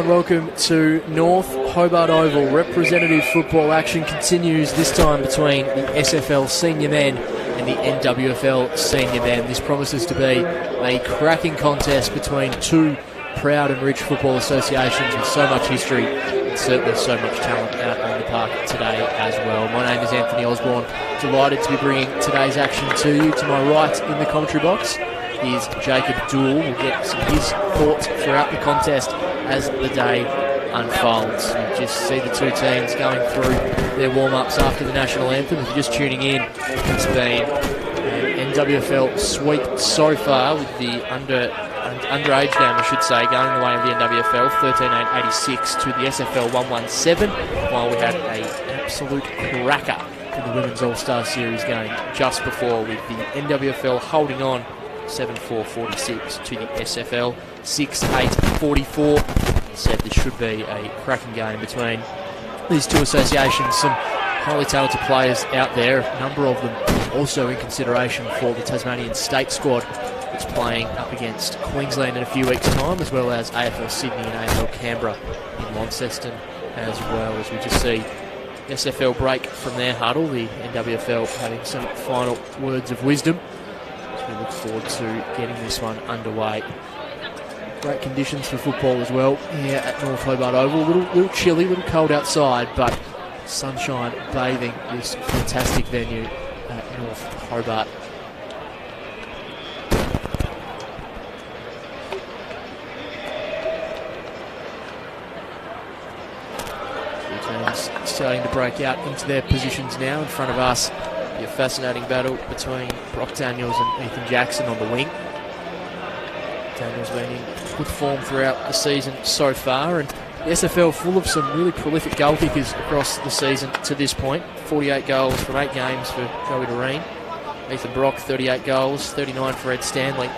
welcome to North Hobart Oval. Representative football action continues, this time between the SFL senior men and the NWFL senior men. This promises to be a cracking contest between two proud and rich football associations with so much history and certainly so much talent out on the park today as well. My name is Anthony Osborne. Delighted to be bringing today's action to you. To my right in the commentary box is Jacob Dool. We'll get some of his thoughts throughout the contest as the day unfolds. You just see the two teams going through their warm-ups after the national anthem. If you're just tuning in, it's been an NWFL sweep so far with the underage game, I should say, going the way of the NWFL, 13-8-86 to the SFL 117, while we had an absolute cracker in the Women's All-Star Series game just before, with the NWFL holding on 7-4-46 to the SFL 6-8-44. Said this should be a cracking game between these two associations. Some highly talented players out there, a number of them also in consideration for the Tasmanian state squad that's playing up against Queensland in a few weeks' time, as well as AFL Sydney and AFL Canberra in Launceston, as well as we just see SFL break from their huddle, the NWFL having some final words of wisdom. We look forward to getting this one underway. Great conditions for football as well here at North Hobart Oval. A little chilly, a little cold outside, but sunshine bathing this fantastic venue at North Hobart. Two teams starting to break out into their positions now. In front of us, a fascinating battle between Brock Daniels and Ethan Jackson on the wing. Daniels been in good form throughout the season so far, and the SFL full of some really prolific goal kickers across the season to this point. 48 goals from 8 games for Joey Doreen. Ethan Brock, 38 goals, 39 for Ed Stanley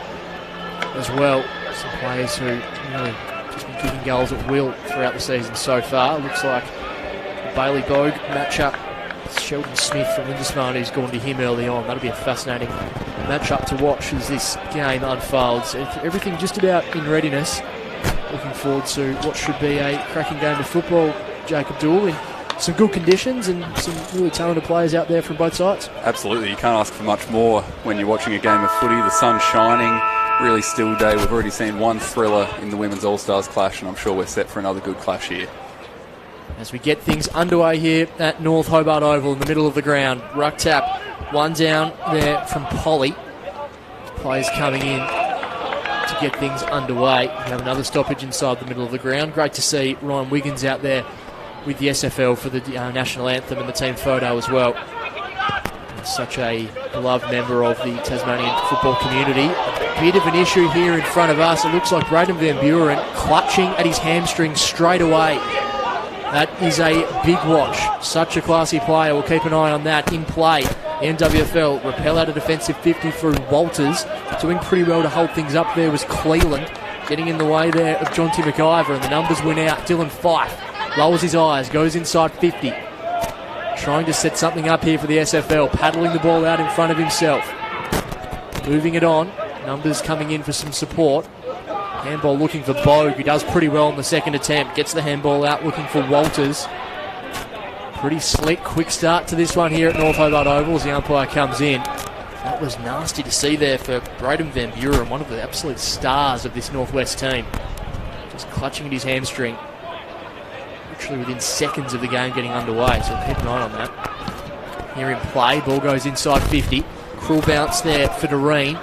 as well. Some players who really just been kicking goals at will throughout the season so far. Looks like the Bailey Bogue matchup. Sheldon Smith from Lindisfarne, who's gone to him early on. That'll be a fascinating matchup to watch as this game unfolds. Everything just about in readiness. Looking forward to what should be a cracking game of football, Jacob Dool, in some good conditions and some really talented players out there from both sides. Absolutely, you can't ask for much more when you're watching a game of footy. The sun's shining, really still day. We've already seen one thriller in the Women's All-Stars clash, and I'm sure we're set for another good clash here. As we get things underway here at North Hobart Oval in the middle of the ground. Ruck tap, one down there from Polly. Players coming in to get things underway. We have another stoppage inside the middle of the ground. Great to see Ryan Wiggins out there with the SFL for the national anthem and the team photo as well. And such a beloved member of the Tasmanian football community. A bit of an issue here in front of us. It looks like Braden Van Buren clutching at his hamstring straight away. That is a big watch. Such a classy player. We'll keep an eye on that in play. The NWFL repel out a defensive 50 through Walters. Doing pretty well to hold things up there was Cleland. Getting in the way there of John T. McIver, and the numbers win out. Dylan Fife lowers his eyes, goes inside 50. Trying to set something up here for the SFL. Paddling the ball out in front of himself. Moving it on. Numbers coming in for some support. Handball looking for Bogue, who does pretty well in the second attempt. Gets the handball out looking for Walters. Pretty slick, quick start to this one here at North Hobart Oval as the umpire comes in. That was nasty to see there for Braden Van Buren, one of the absolute stars of this Northwest team. Just clutching at his hamstring. Literally within seconds of the game getting underway, so keep an eye on that. Here in play, ball goes inside 50. Cruel bounce there for Doreen.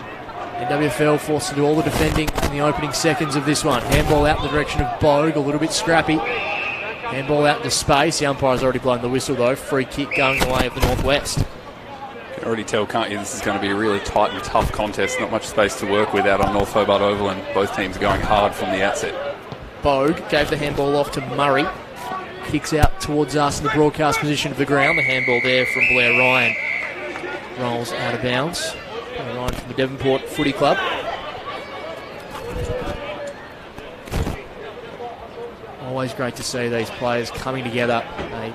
NWFL forced to do all the defending in the opening seconds of this one. Handball out in the direction of Bogue, a little bit scrappy. Handball out into space. The umpire's already blown the whistle though. Free kick going the way of the Northwest. You can already tell, can't you, this is going to be a really tight and tough contest. Not much space to work with out on North Hobart Oval, and both teams are going hard from the outset. Bogue gave the handball off to Murray. Kicks out towards us in the broadcast position of the ground. The handball there from Blair Ryan. Rolls out of bounds. Ryan from the Devonport Footy Club. Always great to see these players coming together. They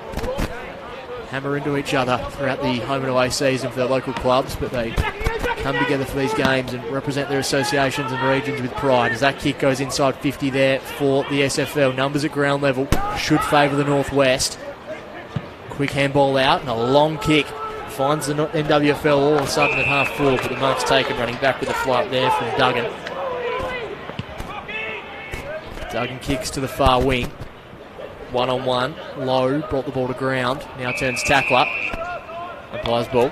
hammer into each other throughout the home and away season for their local clubs, but they come together for these games and represent their associations and regions with pride. As that kick goes inside 50 there for the SFL. Numbers at ground level should favour the Northwest. Quick handball out and a long kick. Finds the NWFL all of a sudden at half forward, but the mark's taken, running back with a flight there from Duggan. Duggan kicks to the far wing. One-on-one. Low, brought the ball to ground. Now turns tackler. Applies ball.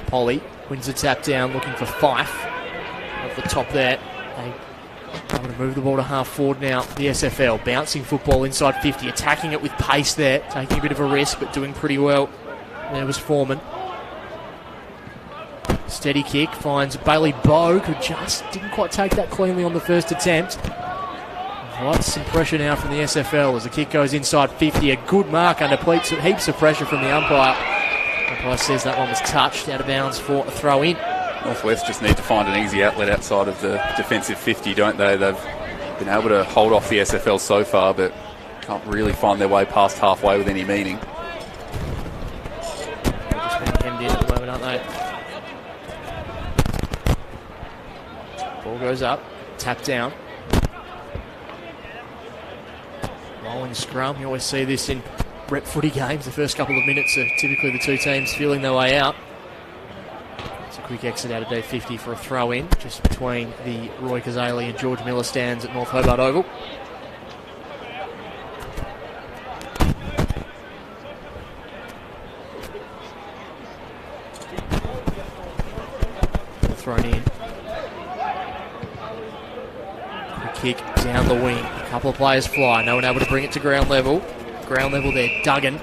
Polly wins the tap down, looking for Fife. Off the top there. They want to move the ball to half forward now. The SFL bouncing football inside 50, attacking it with pace there, taking a bit of a risk but doing pretty well. There was Foreman. Steady kick finds Bailey Bogue, who just didn't quite take that cleanly on the first attempt. Right, some pressure now from the SFL as the kick goes inside 50. A good mark under heaps of pressure from the umpire. The umpire says that one was touched, out of bounds for a throw in. Northwest just need to find an easy outlet outside of the defensive 50, don't they? They've been able to hold off the SFL so far, but can't really find their way past halfway with any meaning. They're just being hemmed in at the moment, aren't they? Ball goes up, tap down. Rolling scrum, you always see this in rep footy games. The first couple of minutes are typically the two teams feeling their way out. It's a quick exit out of D50 for a throw in, just between the Roy Kazali and George Miller stands at North Hobart Oval. Thrown in. Quick kick down the wing. A couple of players fly. No one able to bring it to ground level. Ground level there. Duggan.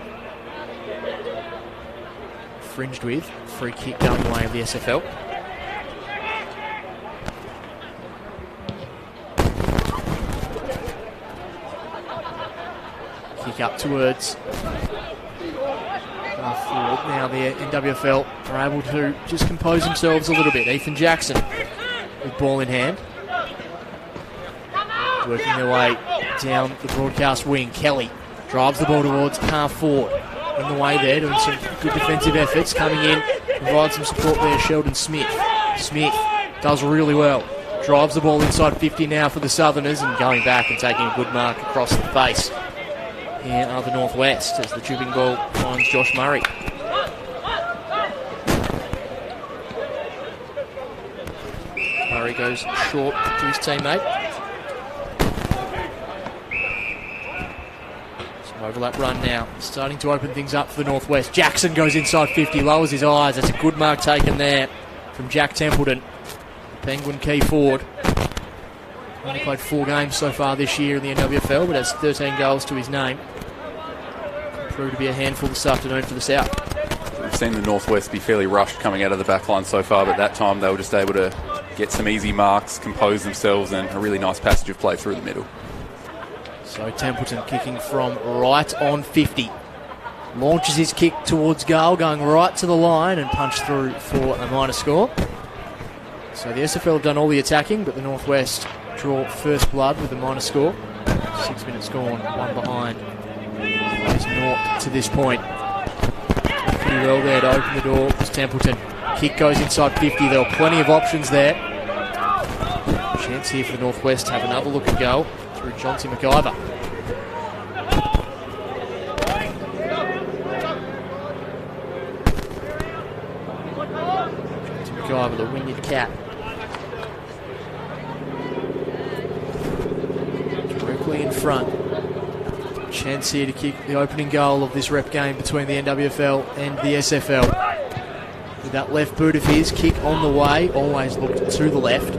Fringed with. Free kick going the way of the SFL. Kick up towards half forward. Now the NWFL are able to just compose themselves a little bit. Ethan Jackson with ball in hand. Working their way down the broadcast wing. Kelly drives the ball towards half forward. In the way there, doing some good defensive efforts. Coming in, provides some support there, Sheldon Smith. Smith does really well. Drives the ball inside 50 now for the Southerners and going back and taking a good mark across the face. Here are the Northwest as the dribbling ball finds Josh Murray. Murray goes short to his teammate. Overlap run now, starting to open things up for the Northwest. Jackson goes inside 50, lowers his eyes. That's a good mark taken there from Jack Templeton, Penguin key forward. Only played 4 games so far this year in the NWFL, but has 13 goals to his name. Proved to be a handful this afternoon for the South. We've seen the Northwest be fairly rushed coming out of the back line so far, but that time they were just able to get some easy marks, compose themselves, and a really nice passage of play through the middle. So Templeton kicking from right on 50. Launches his kick towards goal, going right to the line and punched through for a minor score. So the SFL have done all the attacking, but the Northwest draw first blood with a minor score. 6 minutes gone, one behind. It's naught to this point. Pretty well there to open the door was Templeton. Kick goes inside 50. There were plenty of options there. Chance here for the Northwest to have another look at goal through Jonty McIver. Jonty McIver, the winged cat. Directly in front. Chance here to kick the opening goal of this rep game between the NWFL and the SFL. With that left boot of his, kick on the way, always looked to the left.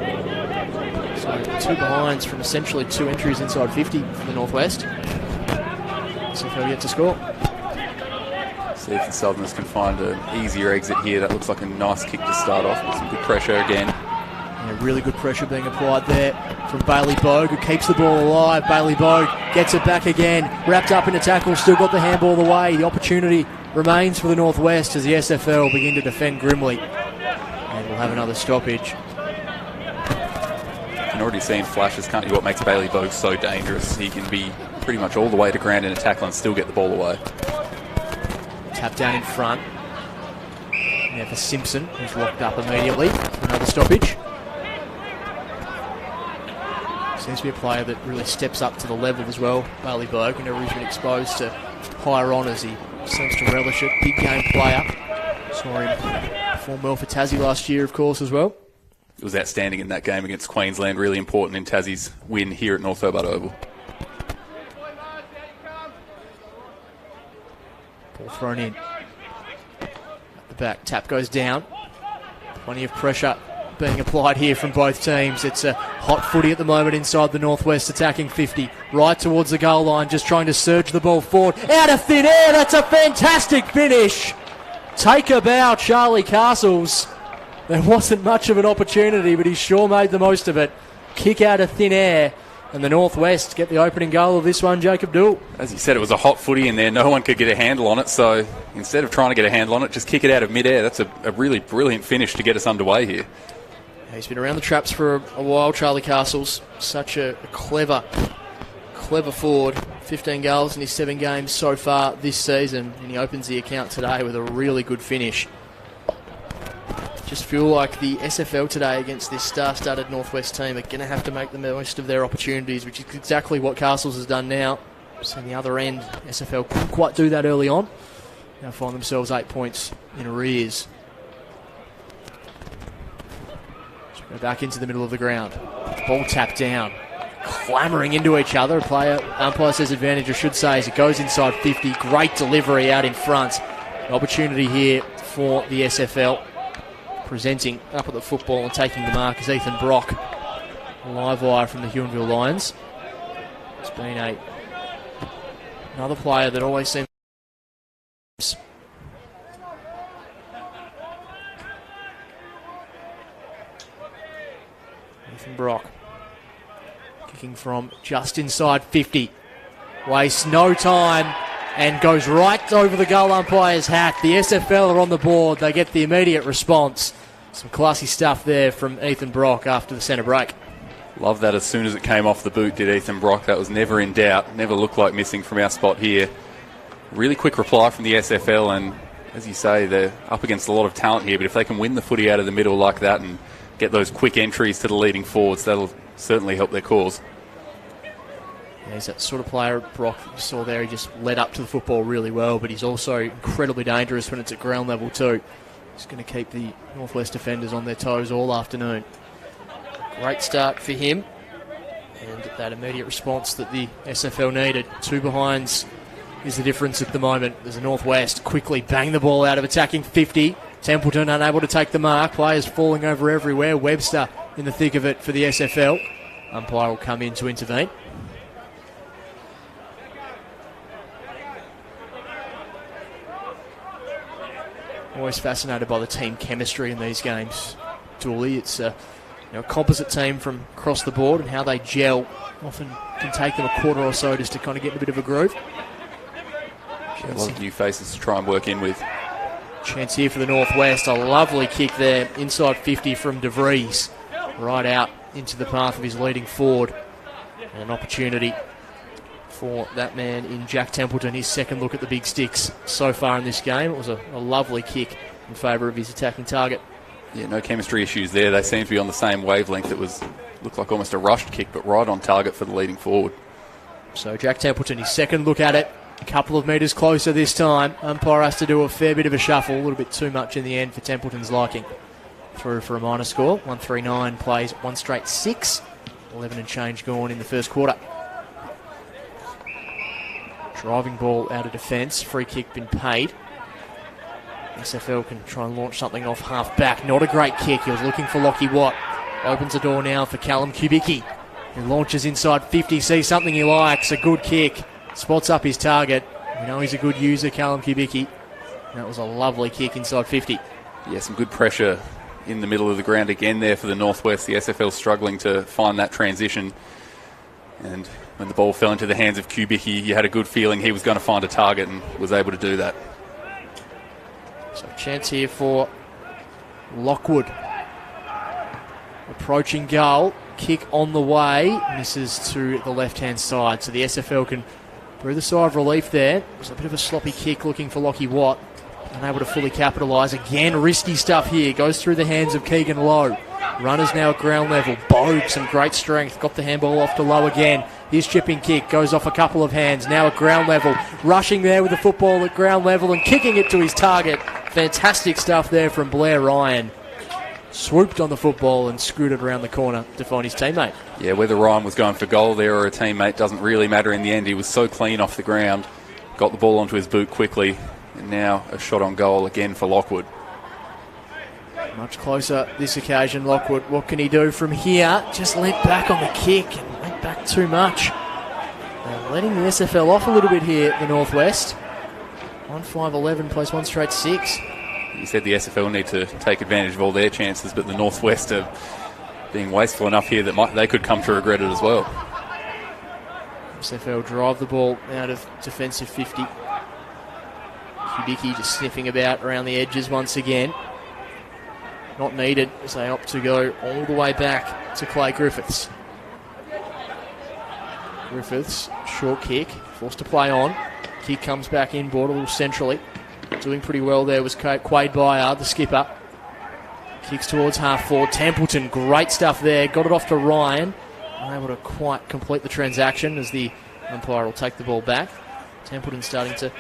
So 2 behinds from essentially 2 entries inside 50 for the Northwest. SFL yet to score. See if the Southerners can find an easier exit here. That looks like a nice kick to start off with some good pressure again. Yeah, really good pressure being applied there from Bailey Bogue, who keeps the ball alive. Bailey Bogue gets it back again, wrapped up in a tackle, still got the handball away. The opportunity remains for the Northwest as the SFL begin to defend grimly. And we'll have another stoppage. can already see in flashes, can't you, what makes Bailey Bogue so dangerous. He can be pretty much all the way to ground in a tackle and still get the ball away. Tap down in front. Now for Simpson, who's locked up immediately. Another stoppage. Seems to be a player that really steps up to the level as well. Bailey Bogue, whenever he's been exposed to higher honours, he seems to relish it. Big game player. Saw him perform well for Tassie last year, of course, as well. It was outstanding in that game against Queensland. Really important in Tassie's win here at North Hobart Oval. Ball thrown in. At the back, tap goes down. Plenty of pressure being applied here from both teams. It's a hot footy at the moment inside the Northwest attacking 50. Right towards the goal line, just trying to surge the ball forward. Out of thin air, that's a fantastic finish. Take a bow, Charlie Castles. There wasn't much of an opportunity, but he sure made the most of it. Kick out of thin air. And the Northwest get the opening goal of this one, Jacob Dool. As you said, it was a hot footy in there. No one could get a handle on it. So instead of trying to get a handle on it, just kick it out of midair. That's a really brilliant finish to get us underway here. He's been around the traps for a while, Charlie Castles. Such a clever forward. 15 goals in his 7 games so far this season. And he opens the account today with a really good finish. Just feel like the SFL today against this star-studded Northwest team are going to have to make the most of their opportunities, which is exactly what Castles has done now. So on the other end, SFL couldn't quite do that early on. Now find themselves 8 points in arrears. So go back into the middle of the ground. Ball tapped down. Clamouring into each other. A player, umpire says advantage, I should say, as it goes inside 50. Great delivery out in front. An opportunity here for the SFL. Presenting up at the football and taking the mark is Ethan Brock. A live wire from the Huonville Lions. It's been another player that always seems... Ethan Brock. Kicking from just inside 50. Wastes no time and goes right over the goal umpire's hat. The SFL are on the board. They get the immediate response. Some classy stuff there from Ethan Brock after the centre break. Love that as soon as it came off the boot, did Ethan Brock. That was never in doubt. Never looked like missing from our spot here. Really quick reply from the SFL, and as you say, they're up against a lot of talent here, but if they can win the footy out of the middle like that and get those quick entries to the leading forwards, that'll certainly help their cause. Yeah, he's that sort of player, Brock, you saw there. He just led up to the football really well, but he's also incredibly dangerous when it's at ground level too. He's going to keep the Northwest defenders on their toes all afternoon. Great start for him, and that immediate response that the SFL needed. 2 behinds is the difference at the moment. There's a Northwest quickly bang the ball out of attacking 50. Templeton unable to take the mark. Players falling over everywhere. Webster in the thick of it for the SFL. Umpire will come in to intervene. Always fascinated by the team chemistry in these games, Dooley. It's a composite team from across the board, and how they gel often can take them a quarter or so just to kind of get in a bit of a groove. A lot of new faces to try and work in with. Chance here for the Northwest. A lovely kick there inside 50 from De Vries, right out into the path of his leading forward. And an opportunity for that man in Jack Templeton, his second look at the big sticks so far in this game. It was a lovely kick in favour of his attacking target. Yeah, no chemistry issues there. They seem to be on the same wavelength. It looked like almost a rushed kick, but right on target for the leading forward. So Jack Templeton, his second look at it. A couple of metres closer this time. Umpire has to do a fair bit of a shuffle, a little bit too much in the end for Templeton's liking. Through for a minor score. 139 plays 1 straight 6. 11 and change gone in the first quarter. Driving ball out of defence. Free kick been paid. SFL can try and launch something off half back. Not a great kick. He was looking for Lockie Watt. Opens the door now for Callum Kubicki, who launches inside 50. Sees something he likes. A good kick. Spots up his target. We know he's a good user, Callum Kubicki. That was a lovely kick inside 50. Yeah, some good pressure in the middle of the ground again there for the Northwest. The SFL struggling to find that transition. And when the ball fell into the hands of Kubicki, you had a good feeling he was going to find a target and was able to do that. So chance here for Lockwood. Approaching goal. kick on the way, misses to the left-hand side. So the SFL can breathe a sigh of relief there. It was a bit of a sloppy kick looking for Lockie Watt. Unable to fully capitalise. Again, risky stuff here. Goes through the hands of Keegan Lowe. Runners now at ground level. Bogue, some great strength. Got the handball off to Lowe again. His chipping kick goes off a couple of hands. Now at ground level. Rushing there with the football at ground level and kicking it to his target. Fantastic stuff there from Blair Ryan. Swooped on the football and scooted around the corner to find his teammate. Yeah, whether Ryan was going for goal there or a teammate doesn't really matter in the end. He was so clean off the ground. Got the ball onto his boot quickly. And now a shot on goal again for Lockwood. Much closer this occasion, Lockwood. What can he do from here? Just leant back on the kick and went back too much. And letting the SFL off a little bit here at the Northwest. 1-5-11 plays 1 straight 6. You said the SFL need to take advantage of all their chances, but the Northwest are being wasteful enough here that they could come to regret it as well. SFL drive the ball out of defensive 50. Kubicki just sniffing about around the edges once again. Not needed as they opt to go all the way back to Clay Griffiths. Griffiths, short kick, forced to play on. Kick comes back inboard a little centrally. Doing pretty well there was Quade Byard, the skipper. Kicks towards half forward. Templeton, great stuff there. Got it off to Ryan. Unable to quite complete the transaction as the umpire will take the ball back. Templeton starting to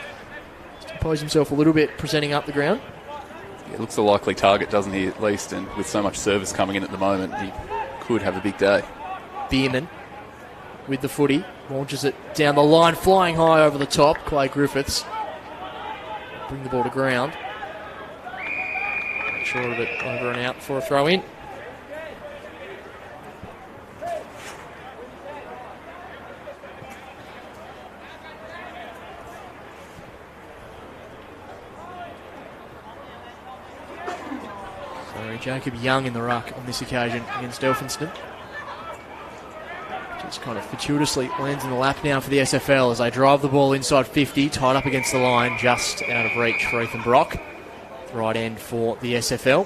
impose himself a little bit, presenting up the ground. Yeah, looks a likely target, doesn't he, at least? And with so much service coming in at the moment, he could have a big day. Bierman with the footy. Launches it down the line, flying high over the top. Clay Griffiths. Bring the ball to ground. Short of it, over and out for a throw in. So Jacob Young in the ruck on this occasion against Elphinstone. Just kind of fortuitously lands in the lap now for the SFL as they drive the ball inside 50, tied up against the line, just out of reach for Ethan Brock. Right end for the SFL.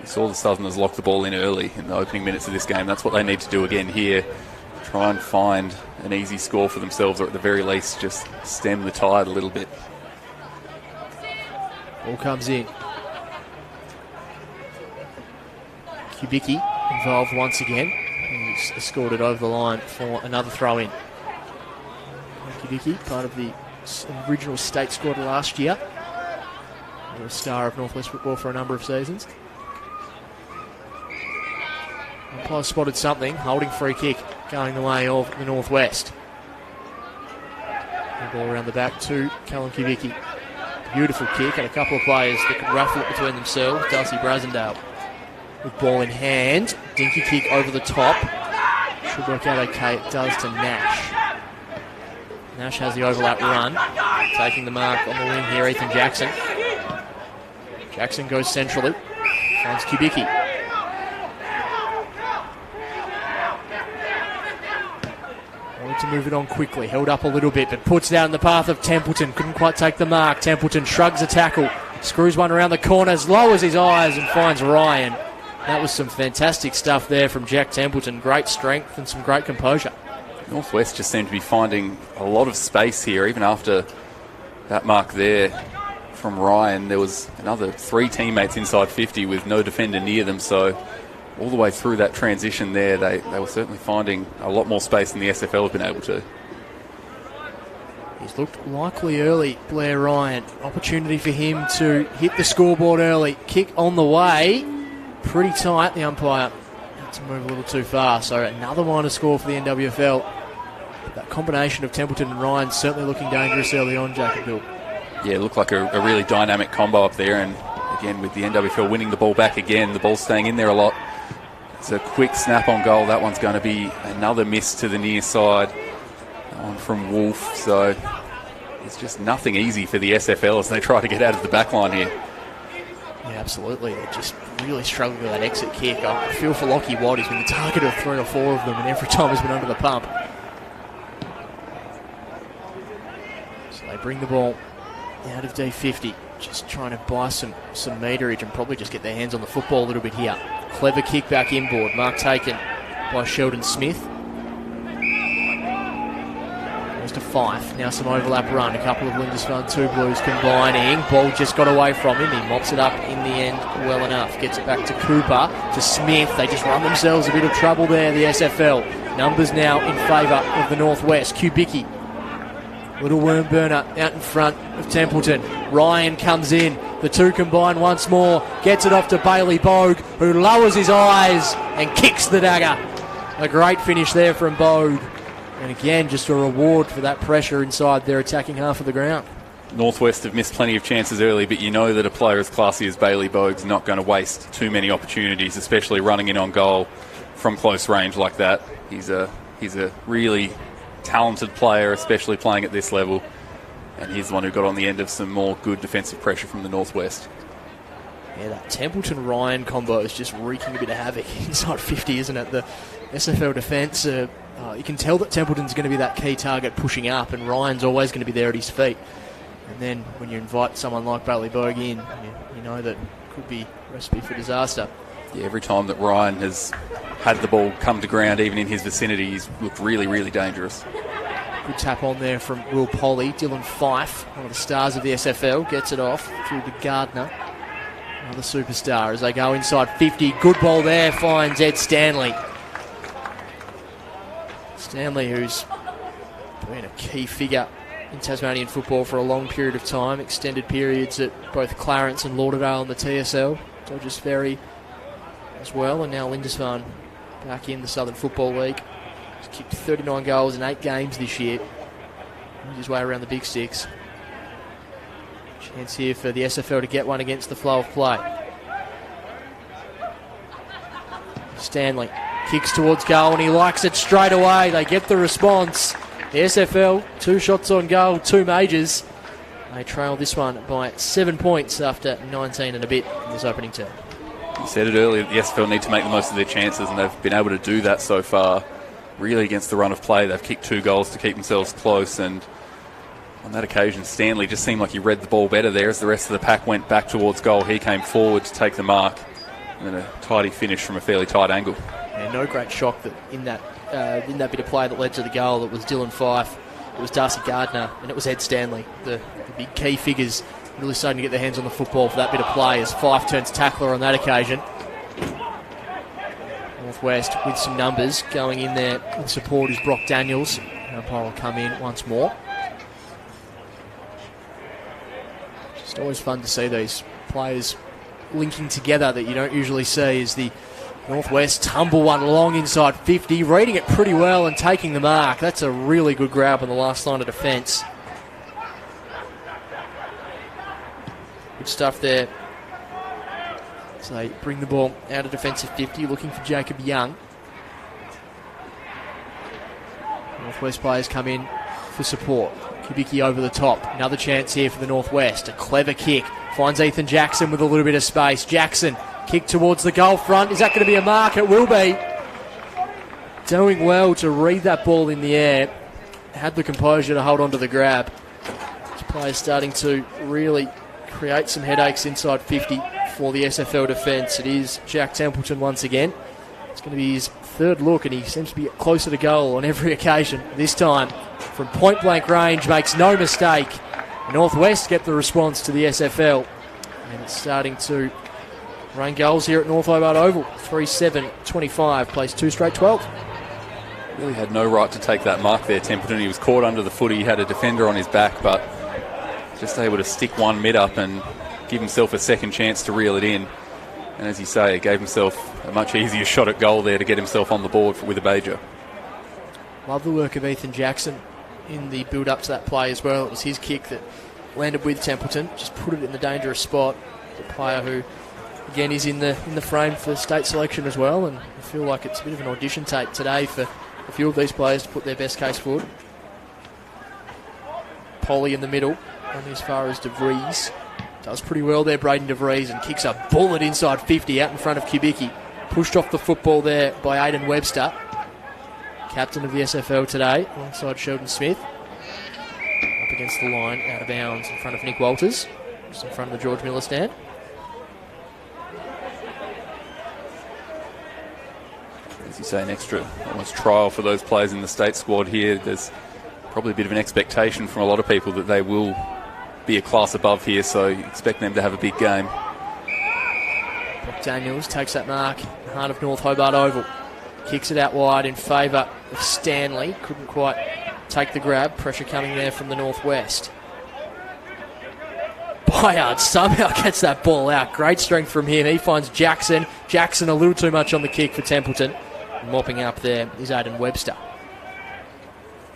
You saw the Southerners lock the ball in early in the opening minutes of this game. That's what they need to do again here. Try and find an easy score for themselves, or at the very least just stem the tide a little bit. Ball comes in. Kubicki involved once again. He's escorted over the line for another throw-in. Kubicki, part of the original state squad last year. A star of Northwest football for a number of seasons. Umpire spotted something, holding free kick, going the way of the Northwest. The ball around the back to Callum Kubicki. Beautiful kick, and a couple of players that could ruffle it between themselves. Darcy Brasendale with ball in hand. Dinky kick over the top. Should work out okay. It does to Nash. Nash has the overlap run. Taking the mark on the wing here, Ethan Jackson. Jackson goes centrally. Finds Kubicki. Wanted to move it on quickly. Held up a little bit, but puts it out in the path of Templeton. Couldn't quite take the mark. Templeton shrugs a tackle. Screws one around the corners. Lowers his eyes and finds Ryan. That was some fantastic stuff there from Jack Templeton. Great strength and some great composure. Northwest just seemed to be finding a lot of space here, even after that mark there from Ryan. There was another 3 teammates inside 50 with no defender near them, so all the way through that transition there, they were certainly finding a lot more space than the SFL have been able to. He's looked likely early, Blair Ryan. Opportunity for him to hit the scoreboard early. Kick on the way. Pretty tight, the umpire had to move a little too far, so another minor score for the NWFL. But that combination of Templeton and Ryan certainly looking dangerous early on, Jacob Hill. Yeah, it looked like a really dynamic combo up there, and again with the NWFL winning the ball back again, the ball's staying in there a lot. It's a quick snap on goal. That one's going to be another miss to the near side. That one from Wolf, so it's just nothing easy for the SFL as they try to get out of the back line here. Yeah, absolutely. They're just really struggling with that exit kick. I feel for Lockie Watt. He's been the target of 3 or 4 of them, and every time he's been under the pump. So they bring the ball out of D50, just trying to buy some meterage and probably just get their hands on the football a little bit here. Clever kick back inboard. Mark taken by Sheldon Smith. Goes to Fife. Now some overlap run. A couple of Lindisfarne 2 Blues combining. Ball just got away from him. He mops it up in the end well enough. Gets it back to Cooper, to Smith. They just run themselves a bit of trouble there, the SFL. Numbers now in favour of the Northwest. Kubicki. Little worm burner out in front of Templeton. Ryan comes in. The two combine once more. Gets it off to Bailey Bogue, who lowers his eyes and kicks the dagger. A great finish there from Bogue. And again, just a reward for that pressure inside their attacking half of the ground. Northwest have missed plenty of chances early, but you know that a player as classy as Bailey Bogue's not going to waste too many opportunities, especially running in on goal from close range like that. He's a really talented player, especially playing at this level. And he's the one who got on the end of some more good defensive pressure from the Northwest. Yeah, that Templeton-Ryan combo is just wreaking a bit of havoc inside 50, isn't it? The SFL defence, you can tell that Templeton's going to be that key target pushing up, and Ryan's always going to be there at his feet. And then when you invite someone like Bailey Bogue in, you know that could be a recipe for disaster. Yeah, every time that Ryan has had the ball come to ground, even in his vicinity, he's looked really, really dangerous. Good tap on there from Will Polly. Dylan Fife, one of the stars of the SFL, gets it off through to Gardner. Another superstar as they go inside 50. Good ball there, finds Ed Stanley. Stanley, who's been a key figure in Tasmanian football for a long period of time, extended periods at both Clarence and Lauderdale in the TSL, Dodgers Ferry as well, and now Lindisfarne back in the Southern Football League. He's kicked 39 goals in 8 games this year. Moved his way around the big six. Chance here for the SFL to get one against the flow of play. Stanley kicks towards goal and he likes it straight away. They get the response. The SFL, 2 shots on goal, 2 majors. They trail this one by 7 points after 19 and a bit in this opening term. You said it earlier, the SFL need to make the most of their chances, and they've been able to do that so far. Really against the run of play, they've kicked 2 goals to keep themselves close, and on that occasion, Stanley just seemed like he read the ball better there. As the rest of the pack went back towards goal, he came forward to take the mark, and then a tidy finish from a fairly tight angle. Yeah, no great shock that in that bit of play that led to the goal, it was Dylan Fife, it was Darcy Gardner, and it was Ed Stanley. The big key figures really starting to get their hands on the football for that bit of play as Fife turns tackler on that occasion. Northwest with some numbers going in there in support is Brock Daniels. Umpire will come in once more. Just always fun to see these players linking together that you don't usually see as the Northwest tumble one long inside 50, reading it pretty well and taking the mark. That's a really good grab on the last line of defence. Good stuff there. So they bring the ball out of defensive 50, looking for Jacob Young. Northwest players come in for support. Kubicki over the top. Another chance here for the Northwest. A clever kick. Finds Ethan Jackson with a little bit of space. Jackson, kick towards the goal front. Is that going to be a mark? It will be. Doing well to read that ball in the air. Had the composure to hold on to the grab. This player's starting to really create some headaches inside 50 for the SFL defence. It is Jack Templeton once again. It's going to be his 3rd look, and he seems to be closer to goal on every occasion. This time, from point-blank range, makes no mistake. Northwest get the response to the SFL, and it's starting to rain goals here at North Hobart Oval. 3-7-25, plays 2 straight 12. Really had no right to take that mark there, Templeton. He was caught under the footy. He had a defender on his back, but just able to stick one mid up and give himself a second chance to reel it in. And as you say, gave himself a much easier shot at goal there to get himself on the board with a major. Love the work of Ethan Jackson in the build-up to that play as well. It was his kick that landed with Templeton, just put it in the dangerous spot. The player who, again, is in the frame for state selection as well, and I feel like it's a bit of an audition tape today for a few of these players to put their best case forward. Polly in the middle, only as far as DeVries. Does pretty well there, Braden DeVries, and kicks a bullet inside 50 out in front of Kubicki. Pushed off the football there by Aidan Webster, captain of the SFL today, alongside Sheldon Smith. Up against the line, out of bounds in front of Nick Walters, just in front of the George Miller stand. as you say, an extra almost trial for those players in the state squad here. There's probably a bit of an expectation from a lot of people that they will be a class above here, so you expect them to have a big game. Brock Daniels takes that mark in the heart of North Hobart Oval. Kicks it out wide in favour of Stanley. Couldn't quite take the grab. Pressure coming there from the northwest. Byard somehow gets that ball out. Great strength from him. He finds Jackson. Jackson a little too much on the kick for Templeton. Mopping up there is Aidan Webster.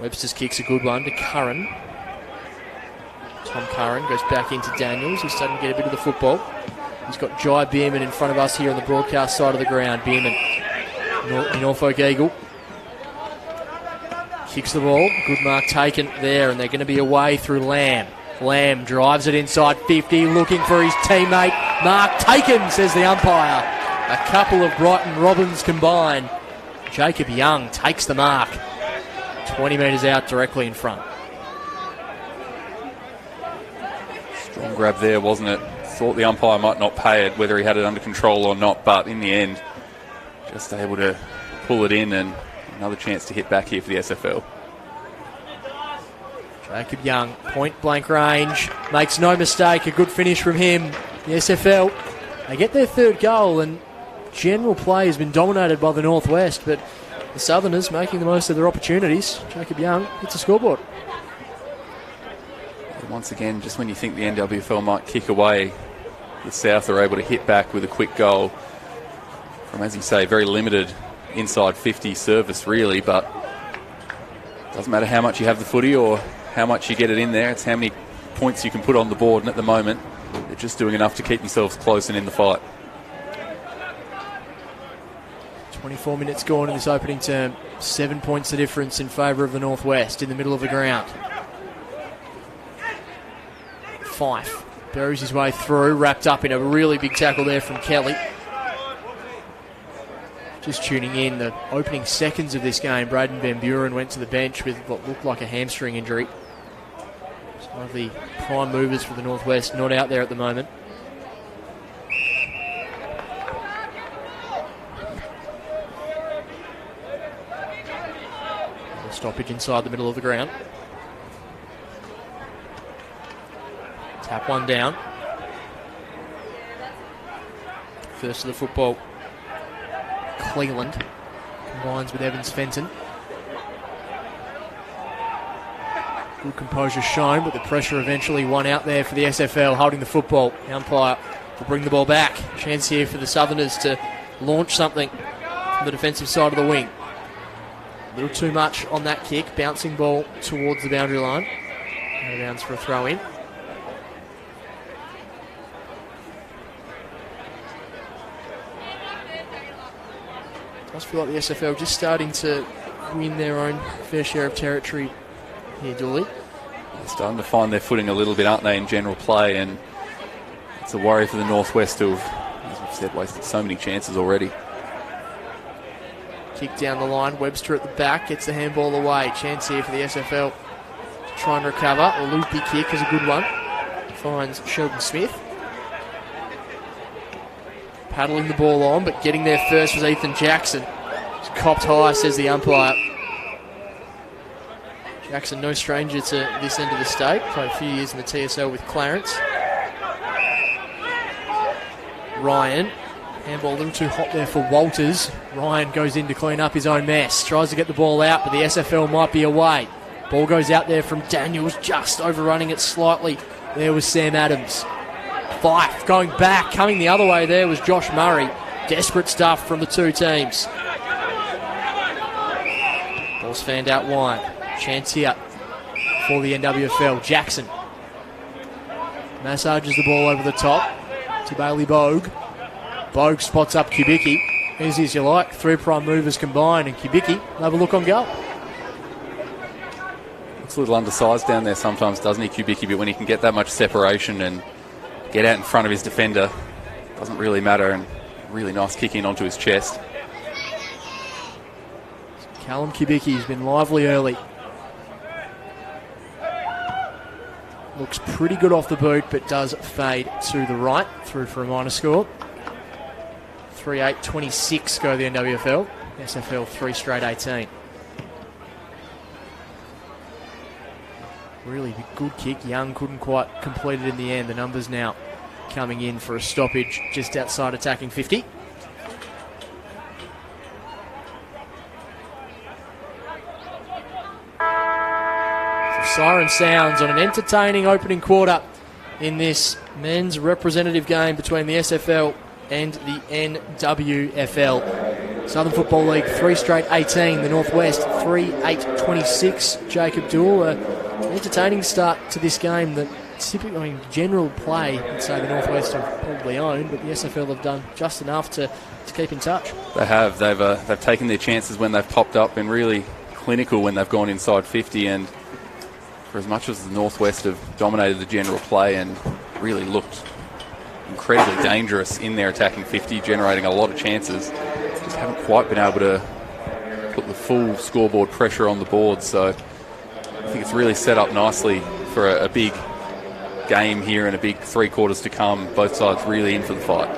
Webster's kick's a good one to Curran. Tom Curran goes back into Daniels. He's starting to get a bit of the football. He's got Jai Bierman in front of us here on the broadcast side of the ground. Bierman, Norfolk Eagle. Kicks the ball. Good mark taken there, and they're going to be away through Lamb. Lamb drives it inside 50, looking for his teammate. Mark taken, says the umpire. A couple of Brighton Robins combined. Jacob Young takes the mark. 20 metres out, directly in front. Strong grab there, wasn't it? Thought the umpire might not pay it, whether he had it under control or not, but in the end, just able to pull it in, and another chance to hit back here for the SFL. Jacob Young, point blank range, makes no mistake, a good finish from him. The SFL, they get their third goal, and general play has been dominated by the Northwest, but the Southerners making the most of their opportunities. Jacob Young hits the scoreboard. Once again, just when you think the NWFL might kick away, the South are able to hit back with a quick goal from, as you say, very limited inside 50 service really, but it doesn't matter how much you have the footy or how much you get it in there, it's how many points you can put on the board, and at the moment they're just doing enough to keep themselves close and in the fight. 24 minutes gone in this opening term. 7 points the difference in favour of the Northwest in the middle of the ground. Fife buries his way through, wrapped up in a really big tackle there from Kelly. Just tuning in, the opening seconds of this game, Braden Van Buren went to the bench with what looked like a hamstring injury. Some of the prime movers for the Northwest not out there at the moment. A stoppage inside the middle of the ground. Tap one down. First of the football. Cleveland combines with Evans Fenton. Good composure shown, but the pressure eventually won out there for the SFL, holding the football. The umpire will bring the ball back. Chance here for the Southerners to launch something from the defensive side of the wing. A little too much on that kick. Bouncing ball towards the boundary line. Out of bounds for a throw in. I feel like the SFL just starting to win their own fair share of territory here, Dooley. They're starting to find their footing a little bit, aren't they, in general play, and it's a worry for the Northwest who have, as we've said, wasted so many chances already. Kick down the line, Webster at the back, gets the handball away. Chance here for the SFL to try and recover. A loopy kick is a good one. Finds Sheldon Smith. Paddling the ball on, but getting there first was Ethan Jackson. It's copped high, says the umpire. Jackson, no stranger to this end of the state. Played a few years in the TSL with Clarence. Ryan. Handball a little too hot there for Walters. Ryan goes in to clean up his own mess. Tries to get the ball out, but the SFL might be away. Ball goes out there from Daniels, just overrunning it slightly. There was Sam Adams. Fife going back, coming the other way there was Josh Murray. Desperate stuff from the two teams. Ball's fanned out wide. Chance here for the NWFL. Jackson massages the ball over the top to Bailey Bogue. Bogue spots up Kubicki. Easy as you like. Three prime movers combined, and Kubicki will have a look on goal. Looks a little undersized down there sometimes, doesn't he, Kubicki? But when he can get that much separation and get out in front of his defender, doesn't really matter, and really nice kick in onto his chest. Callum Kubicki has been lively early. Looks pretty good off the boot, but does fade to the right, through for a minor score. 3-8-26 go the NWFL. SFL 3 straight 18. Really good kick. Young couldn't quite complete it in the end. The numbers now coming in for a stoppage just outside attacking 50. Siren sounds on an entertaining opening quarter in this men's representative game between the SFL and the NWFL. Southern Football League 3 straight 18, the Northwest 3-8-26. Jacob Duell, an entertaining start to this game that typically, general play, I'd say the Northwest have probably owned, but the SFL have done just enough to keep in touch. They have. They've taken their chances when they've popped up and really clinical when they've gone inside 50, and for as much as the Northwest have dominated the general play and really looked incredibly dangerous in their attacking 50, generating a lot of chances, just haven't quite been able to put the full scoreboard pressure on the board. So I think it's really set up nicely for a big game here and a big 3 quarters to come. Both sides really in for the fight.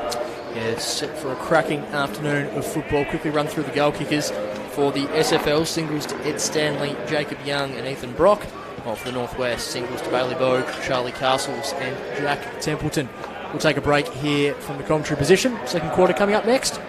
Yeah, it's set for a cracking afternoon of football. Quickly run through the goal kickers for the SFL. Singles to Ed Stanley, Jacob Young and Ethan Brock. Of the Northwest, singles to Bailey Bogue, Charlie Castles and Jack Templeton. We'll take a break here from the commentary position. Second quarter coming up next.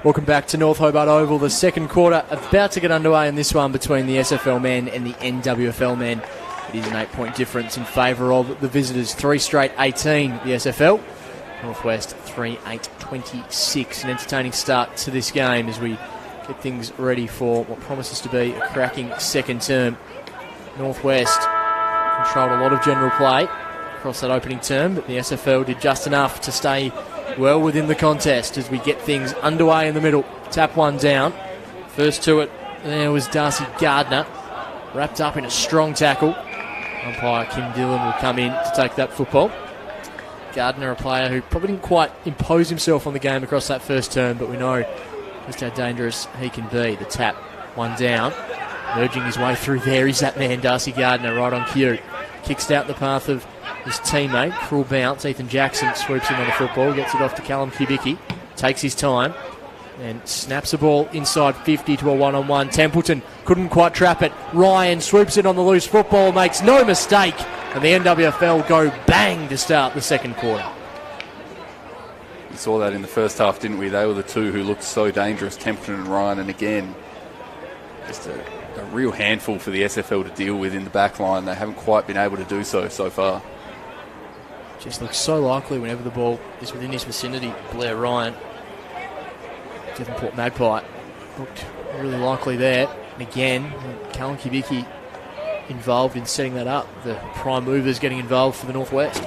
Welcome back to North Hobart Oval. The second quarter about to get underway in this one between the SFL men and the NWFL men. It is an 8-point difference in favour of the visitors. 3 straight 18, the SFL. Northwest 3-8-26. An entertaining start to this game as we get things ready for what promises to be a cracking second term. Northwest controlled a lot of general play across that opening term, but the SFL did just enough to stay well within the contest as we get things underway in the middle. Tap one down. First to it, there was Darcy Gardner, wrapped up in a strong tackle. Umpire Kim Dillon will come in to take that football. Gardner, a player who probably didn't quite impose himself on the game across that first term, but we know just how dangerous he can be. The tap, one down. Merging his way through there is that man, Darcy Gardner, right on cue. Kicks out the path of his teammate, cruel bounce. Ethan Jackson swoops in on the football, gets it off to Callum Kubicki, takes his time and snaps the ball inside 50 to a one-on-one. Templeton couldn't quite trap it. Ryan swoops it on the loose football, makes no mistake, and the NWFL go bang to start the second quarter. We saw that in the first half, didn't we? They were the two who looked so dangerous, Templeton and Ryan, and again, just a real handful for the SFL to deal with in the back line. They haven't quite been able to do so far. Just looks so likely whenever the ball is within his vicinity. Blair Ryan, Devonport Magpie, looked really likely there. And again, Callum Kubicki involved in setting that up. The prime movers getting involved for the Northwest.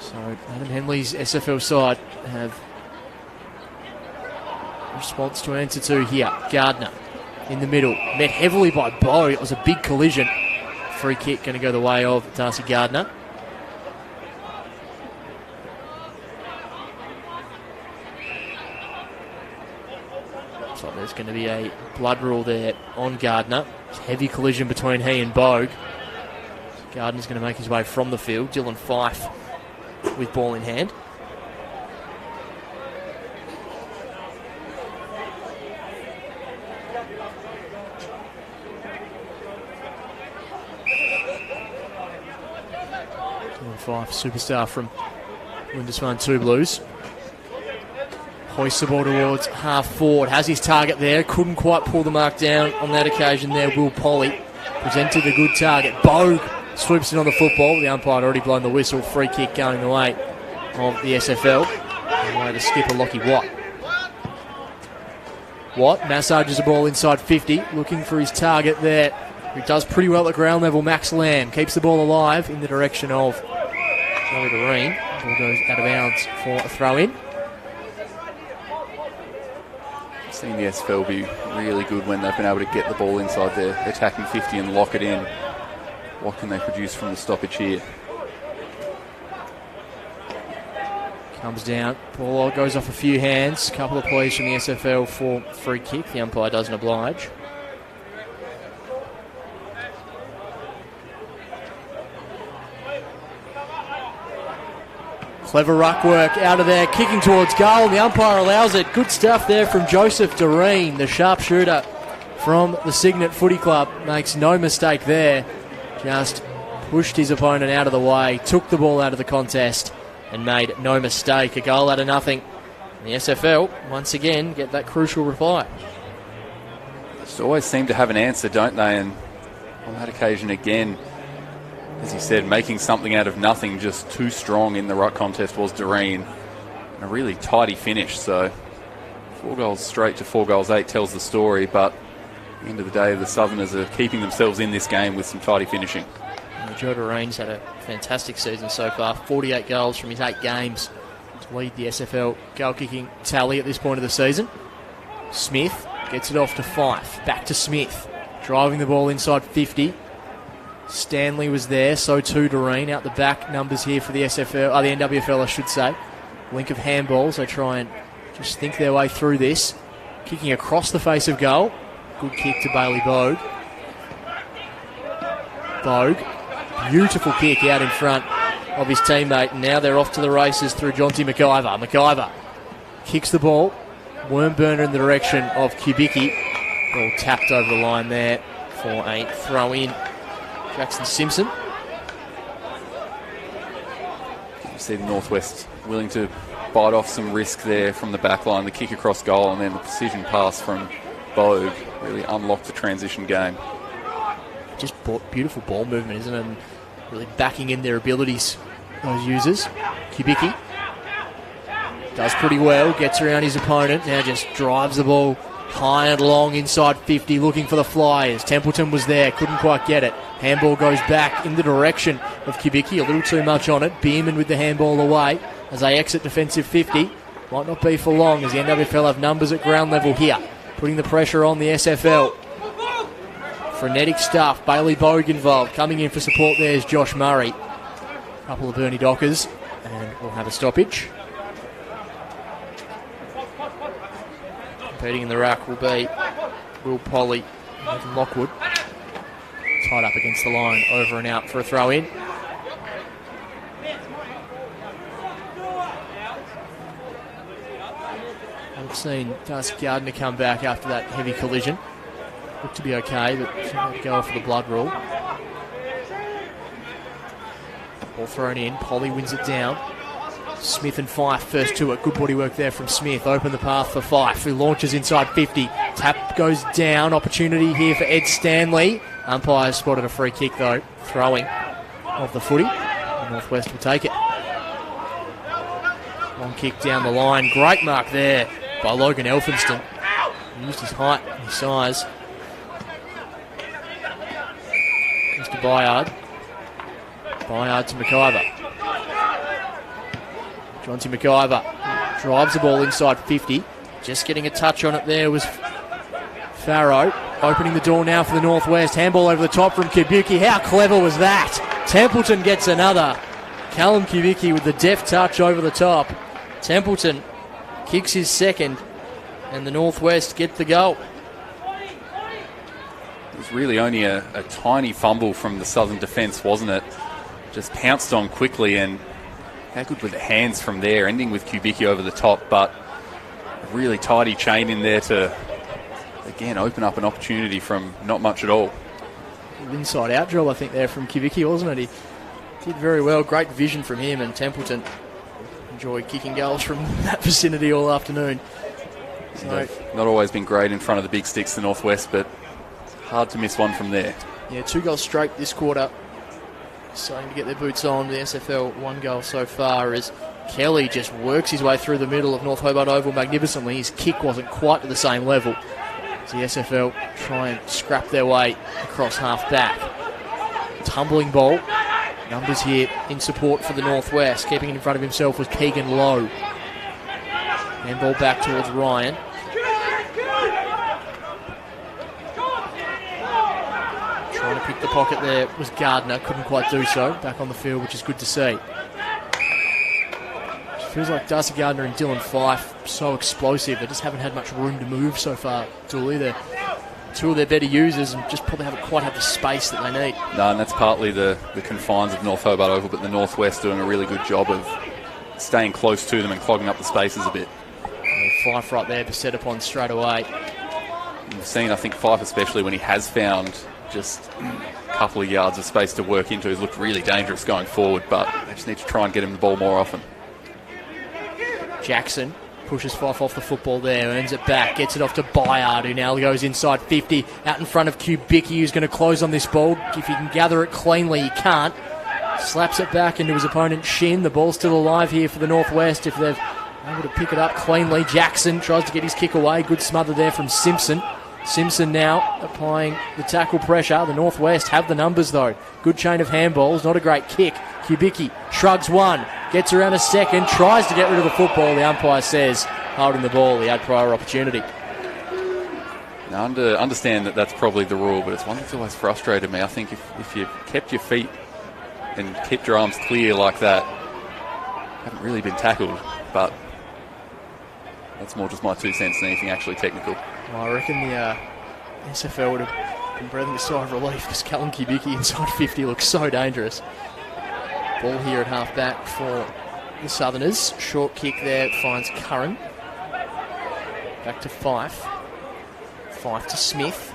So Adam Henley's SFL side have response to an answer to here. Gardner in the middle, met heavily by Bowe. It was a big collision. Free kick going to go the way of Darcy Gardner. So there's going to be a blood rule there on Gardner. Heavy collision between he and Bogue. Gardner's going to make his way from the field. Dylan Fife with ball in hand. Fife, superstar from Lindisfarne 2 Blues. Hoists the ball towards half forward. Has his target there. Couldn't quite pull the mark down on that occasion there. Will Polly presented a good target. Bogue swoops it on the football. The umpire had already blown the whistle. Free kick going the way of the SFL. The way to skipper Lockie Watt. Watt massages the ball inside 50, looking for his target there. He does pretty well at ground level. Max Lamb keeps the ball alive in the direction of Joey Doreen. Ball goes out of bounds for a throw-in. I've seen the SFL be really good when they've been able to get the ball inside their attacking 50 and lock it in. What can they produce from the stoppage here? Comes down, ball goes off a few hands. Couple of plays from the SFL for free kick. The umpire doesn't oblige. Clever ruck work out of there, kicking towards goal. The umpire allows it. Good stuff there from Joseph Doreen, the sharpshooter from the Cygnet Footy Club. Makes no mistake there. Just pushed his opponent out of the way, took the ball out of the contest, and made no mistake. A goal out of nothing. The SFL, once again, get that crucial reply. Just always seem to have an answer, don't they? And on that occasion again, as you said, making something out of nothing, just too strong in the ruck contest was Doreen. And a really tidy finish. So 4 goals straight to 4 goals 8 tells the story, but at the end of the day, the Southerners are keeping themselves in this game with some tidy finishing. Joe Doreen's had a fantastic season so far. 48 goals from his 8 games to lead the SFL goal-kicking tally at this point of the season. Smith gets it off to Fife. Back to Smith. Driving the ball inside 50. Stanley was there, so too Doreen. Out the back, numbers here for the SFL, the NWFL I should say. Link of handballs. They try and just think their way through this. Kicking across the face of goal. Good kick to Bailey Bogue. Bogue. Beautiful kick out in front of his teammate. And now they're off to the races through Jonty McIver. McIver kicks the ball. Worm burner in the direction of Kubicki. Ball tapped over the line there for a throw-in. Jackson Simpson. You see the Northwest willing to bite off some risk there from the back line. The kick across goal and then the precision pass from Bogue really unlocked the transition game. Just beautiful ball movement, isn't it? And really backing in their abilities, those users. Kubicki does pretty well, gets around his opponent, now just drives the ball high and long inside 50, looking for the flyers. Templeton was there, couldn't quite get it. Handball goes back in the direction of Kubicki, a little too much on it. Bierman with the handball away as they exit defensive 50. Might not be for long as the NWFL have numbers at ground level here, putting the pressure on the SFL. Frenetic stuff. Bailey Bogue involved. Coming in for support there is Josh Murray. A couple of Bernie Dockers. And we'll have a stoppage. Competing in the ruck will be Will Polly and Nathan Lockwood. Tied up against the line. Over and out for a throw in. I've seen Darcy Gardner come back after that heavy collision. Looked to be okay, but she might go off for the blood rule. Ball thrown in. Polly wins it down. Smith and Fife first to it. Good body work there from Smith. Open the path for Fife, who launches inside 50. Tap goes down. Opportunity here for Ed Stanley. Umpire spotted a free kick though. Throwing of the footy. The Northwest will take it. Long kick down the line. Great mark there by Logan Elphinston. He used his height and his size. Mr. Byard. Byard to McIver. Jonty McIver drives the ball inside 50. Just getting a touch on it there was Farrow. Opening the door now for the Northwest. Handball over the top from Kubicki. How clever was that? Templeton gets another. Callum Kubicki with the deft touch over the top. Templeton kicks his second, and the Northwest get the goal. It was really only a tiny fumble from the Southern defence, wasn't it? Just pounced on quickly, and how good were the hands from there, ending with Kubicki over the top, but a really tidy chain in there to, again, open up an opportunity from not much at all. Inside out job, I think, there from Kubicki, wasn't it? He did very well. Great vision from him, and Templeton enjoyed kicking goals from that vicinity all afternoon. So, they've not always been great in front of the big sticks, the Northwest, but hard to miss one from there. Yeah, 2 goals straight this quarter. Starting to get their boots on. The SFL 1 goal so far as Kelly just works his way through the middle of North Hobart Oval magnificently. His kick wasn't quite to the same level. As the SFL try and scrap their way across half back. Tumbling ball. Numbers here in support for the Northwest. Keeping it in front of himself was Keegan Lowe. And ball back towards Ryan. Trying to pick the pocket there was Gardner. Couldn't quite do so. Back on the field, which is good to see. Feels like Darcy Gardner and Dylan Fife so explosive. They just haven't had much room to move so far, Dooley. They're two of their better users and just probably haven't quite had the space that they need. No, and that's partly the confines of North Hobart Oval, but the Northwest doing a really good job of staying close to them and clogging up the spaces a bit. Fife right there to set upon straight away. You've seen, I think, Fife especially when he has found just a couple of yards of space to work into, he's looked really dangerous going forward, but they just need to try and get him the ball more often. Jackson pushes Fife off the football there, earns it back, gets it off to Bayard, who now goes inside 50, out in front of Kubicki, who's going to close on this ball. If he can gather it cleanly, he can't. Slaps it back into his opponent's shin. The ball's still alive here for the Northwest if they've able to pick it up cleanly. Jackson tries to get his kick away. Good smother there from Simpson. Simpson now applying the tackle pressure. The Northwest have the numbers though. Good chain of handballs, not a great kick. Kubicki shrugs one, gets around a second, tries to get rid of the football. The umpire says, holding the ball, he had prior opportunity. Now, understand that that's probably the rule, but it's one that's always frustrated me. I think if you kept your feet and kept your arms clear like that, haven't really been tackled, but that's more just my 2 cents than anything actually technical. Well, I reckon the SFL would have been breathing a sigh of relief because Callum Kubicki inside 50 looks so dangerous. Ball here at half back for the Southerners. Short kick there finds Curran. Back to Fife. Fife to Smith.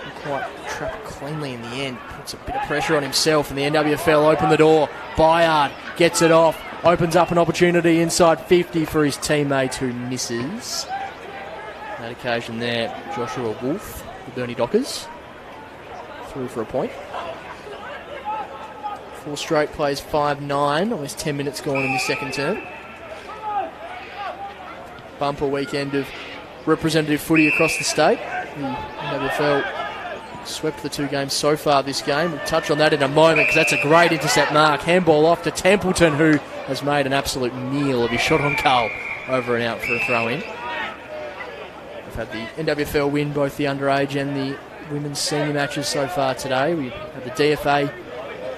Didn't quite trap it cleanly in the end. Puts a bit of pressure on himself and the NWFL open the door. Bayard gets it off. Opens up an opportunity inside 50 for his teammate who misses. That occasion there, Joshua Wolf, the Bernie Dockers, through for a point. 4 straight plays 5-9, almost 10 minutes gone in the second term. Bumper weekend of representative footy across the state. The NWFL swept the 2 games so far this game. We'll touch on that in a moment because that's a great intercept mark. Handball off to Templeton, who has made an absolute meal of his shot on goal. Over and out for a throw-in. We've had the NWFL win both the underage and the women's senior matches so far today. We had the DFA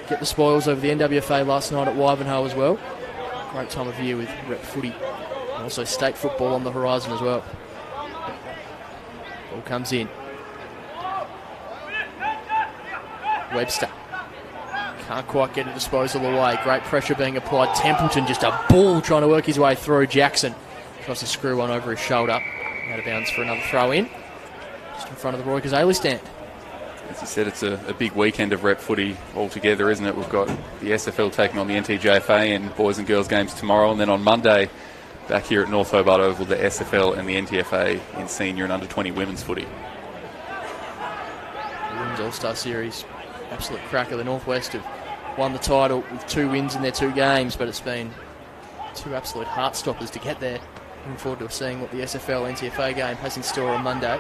get the spoils over the NWFA last night at Wivenhoe as well. Great time of year with rep footy. And also state football on the horizon as well. Ball comes in. Webster. Can't quite get a disposal away. Great pressure being applied. Templeton just a bull trying to work his way through. Jackson tries to screw one over his shoulder. Out of bounds for another throw in. Just in front of the Roy Cazaly stand. As you said, it's a big weekend of rep footy altogether, isn't it? We've got the SFL taking on the NTJFA and boys and girls games tomorrow, and then on Monday, back here at North Hobart Oval, the SFL and the NTFA in senior and under-20 women's footy. The Women's All-Star Series, absolute cracker. The Northwest have won the title with 2 wins in their 2 games, but it's been 2 absolute heart-stoppers to get there. Looking forward to seeing what the SFL NTFA game has in store on Monday.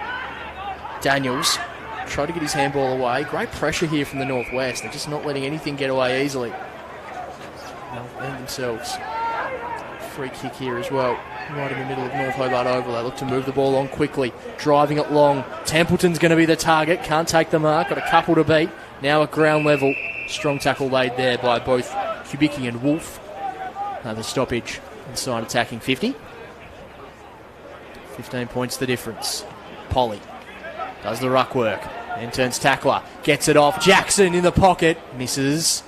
Daniels tried to get his handball away. Great pressure here from the Northwest. They're just not letting anything get away easily. They'll earn themselves free kick here as well. Right in the middle of North Hobart Oval. They look to move the ball on quickly. Driving it long. Templeton's going to be the target. Can't take the mark. Got a couple to beat. Now at ground level. Strong tackle laid there by both Kubicki and Wolf. The stoppage inside attacking 50. 15 points the difference. Polly does the ruck work. Then turns tackler. Gets it off. Jackson in the pocket. Misses.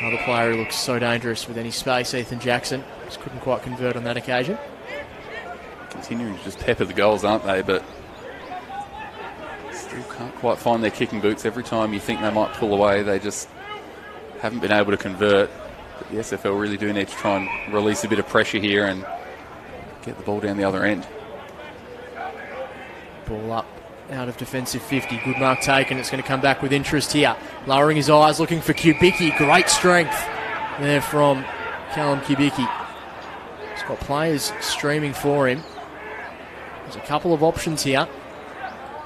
Another player who looks so dangerous with any space, Ethan Jackson. Just couldn't quite convert on that occasion. Continuing to just pepper the goals, aren't they? But still can't quite find their kicking boots. Every time you think they might pull away, they just haven't been able to convert. But the SFL really do need to try and release a bit of pressure here and get the ball down the other end. Ball up out of defensive 50. Good mark taken. It's going to come back with interest here. Lowering his eyes, looking for Kubicki. Great strength. there from Callum Kubicki. He's got players streaming for him. There's a couple of options here.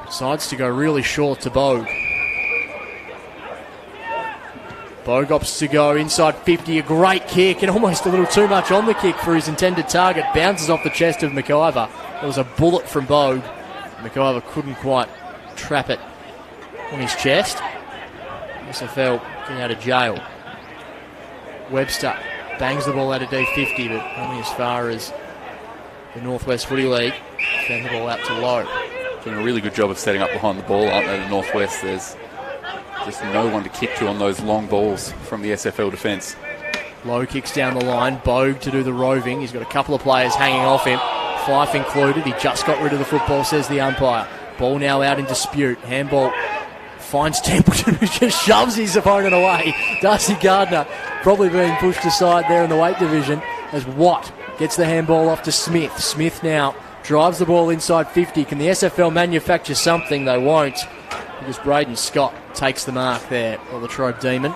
Decides to go really short to Bogue. Bogue opts to go inside 50, a great kick, and almost a little too much on the kick for his intended target. Bounces off the chest of McIver. It was a bullet from Bogue. McIver couldn't quite trap it on his chest. SFL getting out of jail. Webster bangs the ball out of D50, but only as far as the Northwest Footy League. Send the ball out to Lowe. Doing a really good job of setting up behind the ball, aren't they, the Northwest? There's just no one to kick to on those long balls from the SFL defence. Lowe kicks down the line. Bogue to do the roving. He's got a couple of players hanging off him. Fife included. He just got rid of the football, says the umpire. Ball now out in dispute. Handball finds Templeton, who just shoves his opponent away. Darcy Gardner probably being pushed aside there in the weight division as Watt gets the handball off to Smith. Smith now drives the ball inside 50. Can the SFL manufacture something? They won't, because Braden Scott takes the mark there. Well, the Trobe Demon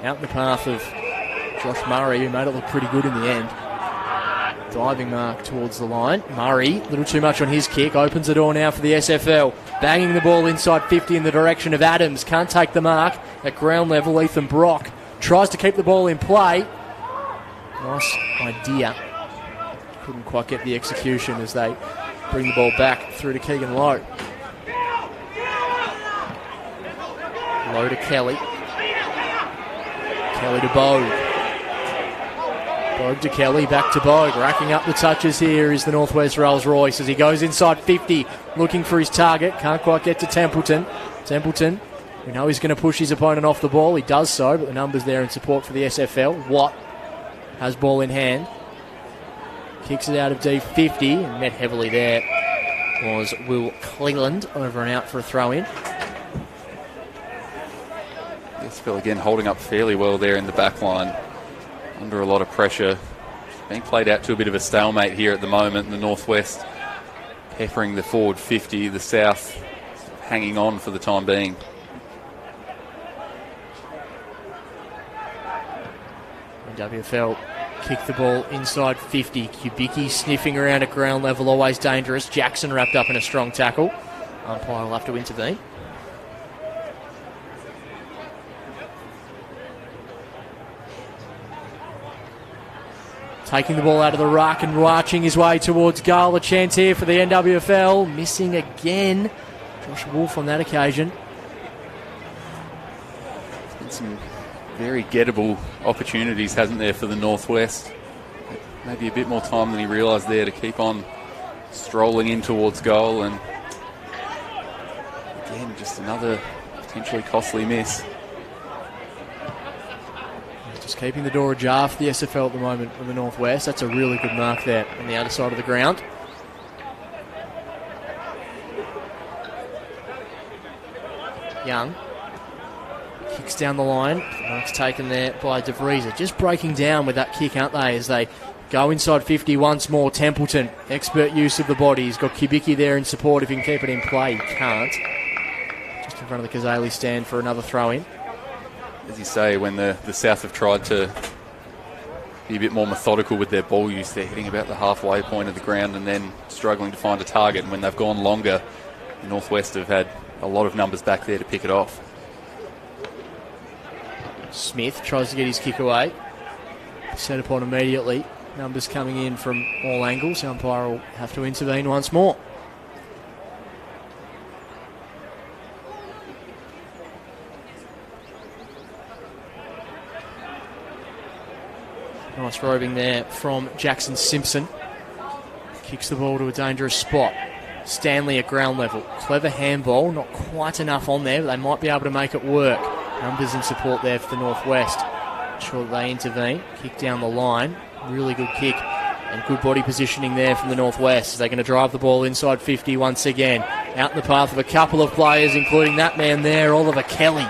out in the path of Josh Murray, who made it look pretty good in the end. Diving mark towards the line. Murray, a little too much on his kick, opens the door now for the SFL. Banging the ball inside 50 in the direction of Adams. Can't take the mark at ground level. Ethan Brock tries to keep the ball in play. Nice idea. Couldn't quite get the execution as they bring the ball back through to Keegan Lowe. Lowe to Kelly. Kelly to Bogue. Bogue to Kelly, back to Bogue. Racking up the touches here is the Northwest Rolls Royce as he goes inside 50, looking for his target. Can't quite get to Templeton. Templeton, we know he's going to push his opponent off the ball. He does so, but the numbers there in support for the SFL. Watt has ball in hand. Kicks it out of D50 and met heavily there was Will Cleland, over and out for a throw-in. SFL again holding up fairly well there in the back line. Under a lot of pressure. Being played out to a bit of a stalemate here at the moment. The Northwest peppering the forward 50. The South hanging on for the time being. NWFL kick the ball inside 50. Kubicki sniffing around at ground level, always dangerous. Jackson wrapped up in a strong tackle. Umpire will have to intervene. Taking the ball out of the ruck and marching his way towards goal. A chance here for the NWFL. Missing again. Josh Wolf on that occasion. There's been some very gettable opportunities, hasn't there, for the Northwest? Maybe a bit more time than he realised there to keep on strolling in towards goal. And again, just another potentially costly miss. Just keeping the door ajar for the SFL at the moment from the Northwest. That's a really good mark there on the outer side of the ground. Young kicks down the line. Mark's taken there by De Vriezer. Just breaking down with that kick, aren't they, as they go inside 50 once more. Templeton, expert use of the body. He's got Kubicki there in support if he can keep it in play. He can't. Just in front of the Kazali stand for another throw-in. As you say, when the South have tried to be a bit more methodical with their ball use, they're hitting about the halfway point of the ground and then struggling to find a target. And when they've gone longer, the Northwest have had a lot of numbers back there to pick it off. Smith tries to get his kick away. Set upon immediately. Numbers coming in from all angles. The umpire will have to intervene once more. Nice roving there from Jackson Simpson. Kicks the ball to a dangerous spot. Stanley at ground level. Clever handball. Not quite enough on there, but they might be able to make it work. Numbers in support there for the Northwest. Sure that they intervene. Kick down the line. Really good kick and good body positioning there from the Northwest. They're going to drive the ball inside 50 once again. Out in the path of a couple of players, including that man there, Oliver Kelly.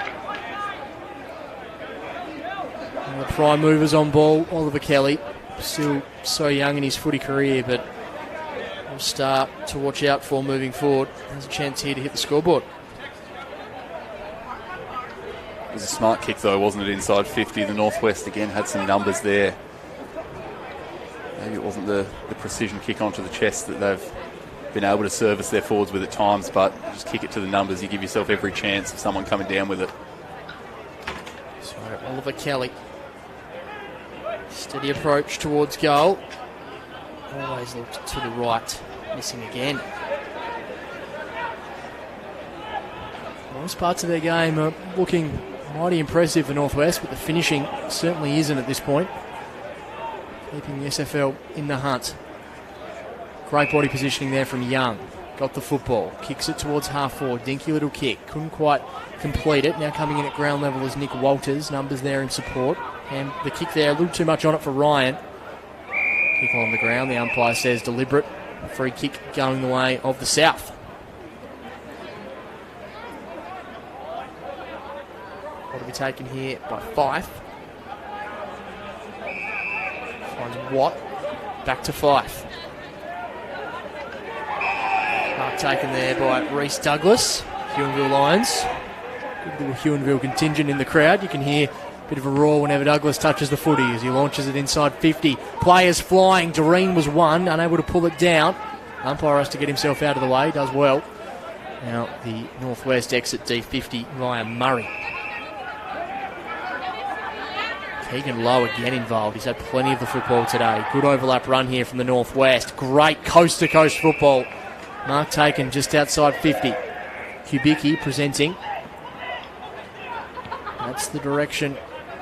The prime movers on ball, Oliver Kelly, still so young in his footy career, but will start to watch out for moving forward. There's a chance here to hit the scoreboard. was a smart kick though, wasn't it, inside 50. The Northwest again had some numbers there. Maybe it wasn't the precision kick onto the chest that they've been able to service their forwards with at times, but just kick it to the numbers. You give yourself every chance of someone coming down with it. So Oliver Kelly. Steady approach towards goal. Always looked to the right. Missing again. Most parts of their game are looking mighty impressive for Northwest, but the finishing certainly isn't at this point. Keeping the SFL in the hunt. Great body positioning there from Young. Got the football. Kicks it towards half forward. Dinky little kick. Couldn't quite complete it. Now coming in at ground level is Nick Walters. Numbers there in support. And the kick there, a little too much on it for Ryan. Kick on the ground. The umpire says deliberate. Free kick going the way of the South. Got to be taken here by Fife. Finds Watt. Back to Fife. Mark taken there by Reece Douglas. Huonville Lions. Good little Huonville contingent in the crowd. You can hear a bit of a roar whenever Douglas touches the footy as he launches it inside 50. Players flying. Doreen was one, unable to pull it down. Umpire has to get himself out of the way. Does well. Now the Northwest exit D50 via Murray. Keegan Lowe again involved. He's had plenty of the football today. Good overlap run here from the Northwest. Great coast-to-coast football. Mark taken just outside 50. Kubicki presenting. That's the direction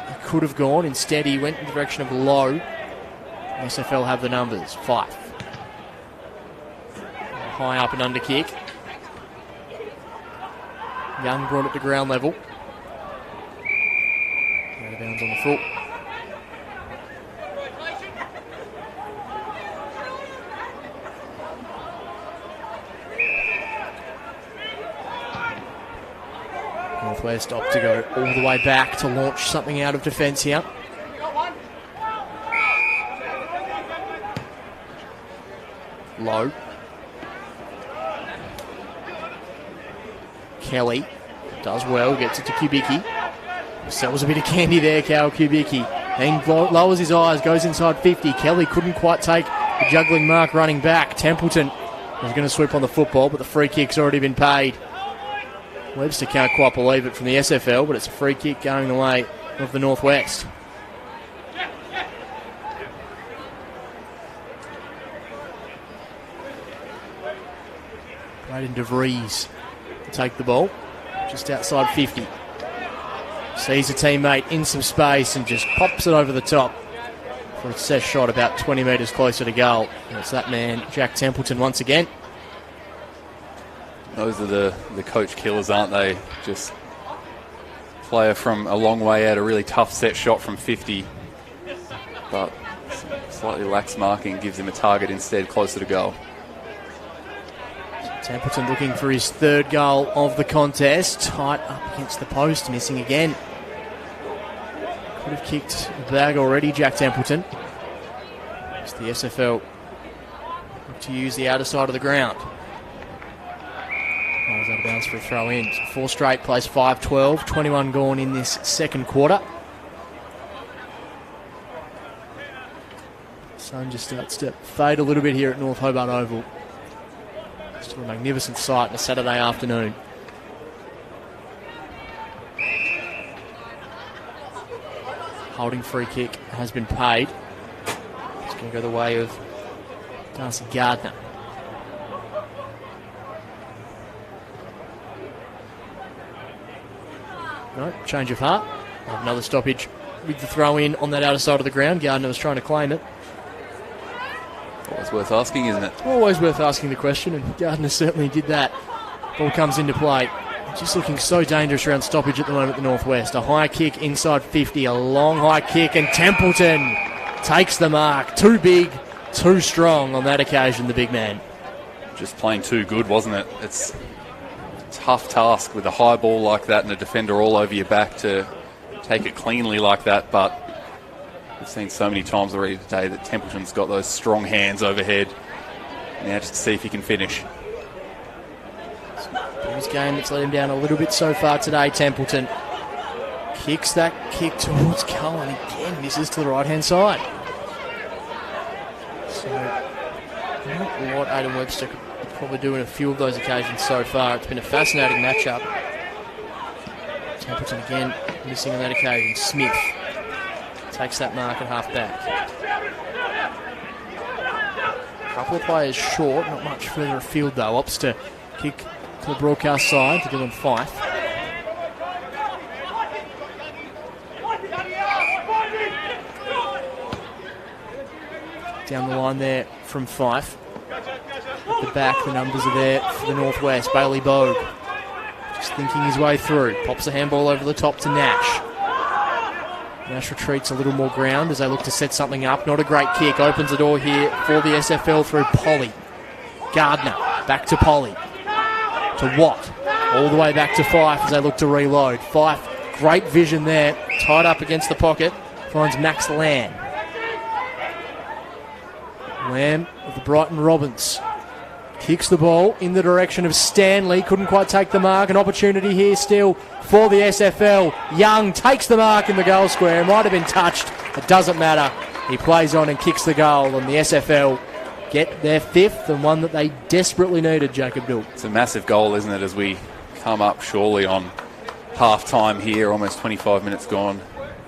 he could have gone. Instead, he went in the direction of Lowe. SFL have the numbers. Fife. High up and under kick. Young brought it to ground level. Out of bounds on the foot. Northwest opt to go all the way back to launch something out of defence here. Low. Kelly does well, gets it to Kubicki. Sells a bit of candy there, Cal Kubicki. Then lowers his eyes, goes inside 50. Kelly couldn't quite take the juggling mark running back. Templeton was going to swoop on the football, but the free kick's already been paid. Webster can't quite believe it from the SFL, but it's a free kick going the way of the Northwest. Braden DeVries to take the ball, just outside 50. Sees a teammate in some space and just pops it over the top for a set shot about 20 metres closer to goal. And it's that man, Jack Templeton, once again. Those are the coach killers, aren't they? Just player from a long way out, a really tough set shot from 50. But slightly lax marking gives him a target instead, closer to goal. Templeton looking for his third goal of the contest. Tight up against the post, missing again. Could have kicked the bag already, Jack Templeton. It's the SFL look to use the outer side of the ground. Was out of bounds for a throw in. So 4 straight plays 5-12. 21 gone in this second quarter. Sun just starts to fade a little bit here at North Hobart Oval. Still a magnificent sight on a Saturday afternoon. Holding free kick has been paid. It's going to go the way of Darcy Gardner. No, change of heart. Another stoppage with the throw in on that outer side of the ground. Gardner was trying to claim it. Always worth asking, isn't it? Always worth asking the question, and Gardner certainly did that. Ball comes into play. Just looking so dangerous around stoppage at the moment at the Northwest. A high kick inside 50, a long high kick, and Templeton takes the mark. Too big, too strong on that occasion, the big man. Just playing too good, wasn't it? It's tough task with a high ball like that and a defender all over your back to take it cleanly like that, but we've seen so many times already today that Templeton's got those strong hands overhead. Now just to see if he can finish. His game that's let him down a little bit so far today, Templeton. Kicks that kick towards Cullen. Again, misses to the right-hand side. So, not what Adam Webster could probably do in a few of those occasions so far. It's been a fascinating matchup. Templeton again missing on that occasion. Smith takes that mark at half-back. A couple of players short, not much further afield though. Opts to kick to the broadcast side to Dylan Fife. Down the line there from Fife. At the back, the numbers are there for the Northwest. Bailey Bogue just thinking his way through. Pops a handball over the top to Nash. Nash retreats a little more ground as they look to set something up. Not a great kick. Opens the door here for the SFL through Polly. Gardner. Back to Polly. To Watt. All the way back to Fife as they look to reload. Fife, great vision there. Tied up against the pocket. Finds Max Lamb. Lamb of the Brighton Robins. Kicks the ball in the direction of Stanley. Couldn't quite take the mark. An opportunity here still for the SFL. Young takes the mark in the goal square. Might have been touched. It doesn't matter. He plays on and kicks the goal. And the SFL get their fifth and one that they desperately needed, Jacob Dill. It's a massive goal, isn't it, as we come up surely on half-time here. Almost 25 minutes gone.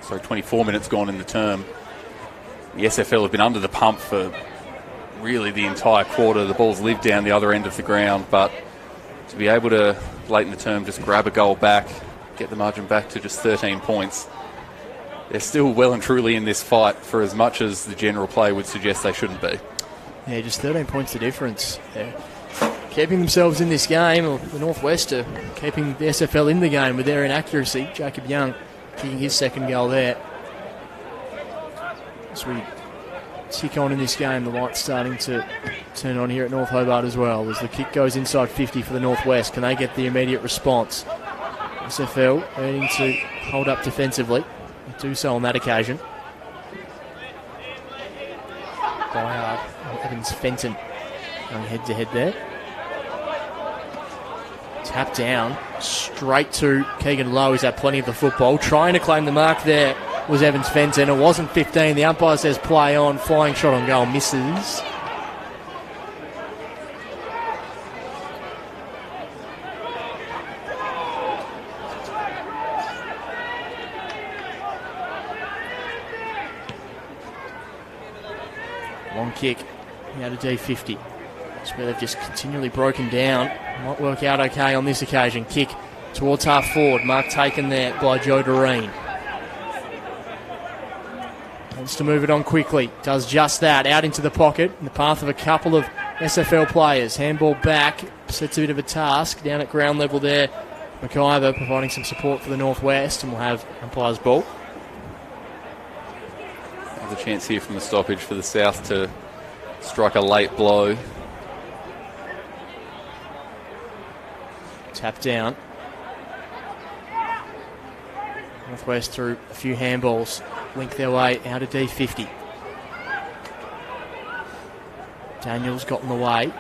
24 minutes gone in the term. The SFL have been under the pump for really the entire quarter. The ball's lived down the other end of the ground, but to be able to, late in the term, just grab a goal back, get the margin back to just 13 points, they're still well and truly in this fight for as much as the general play would suggest they shouldn't be. Yeah, just 13 points the difference. They're keeping themselves in this game, or the Northwest are keeping the SFL in the game with their inaccuracy. Jacob Young kicking his second goal there. As we tick on in this game, the light's starting to turn on here at North Hobart as well as the kick goes inside 50 for the Northwest. Can they get the immediate response? SFL needing to hold up defensively. They do so on that occasion. Byard, Evans Fenton going head to head there. Tap down straight to Keegan Lowe. He's had plenty of the football. Trying to claim the mark there was Evans Fenton. It wasn't 15. The umpire says play on. Flying shot on goal misses. Long kick out of D50. That's where they've just continually broken down. Might work out okay on this occasion. Kick towards half forward. Mark taken there by Joe Doreen. Wants to move it on quickly. Does just that. Out into the pocket. In the path of a couple of SFL players. Handball back. Sets a bit of a task. Down at ground level there. McIver providing some support for the Northwest. And we'll have umpire's ball. There's a chance here from the stoppage for the South to strike a late blow. Tap down. Northwest through a few handballs. Link their way out of D50. Daniels got in the way.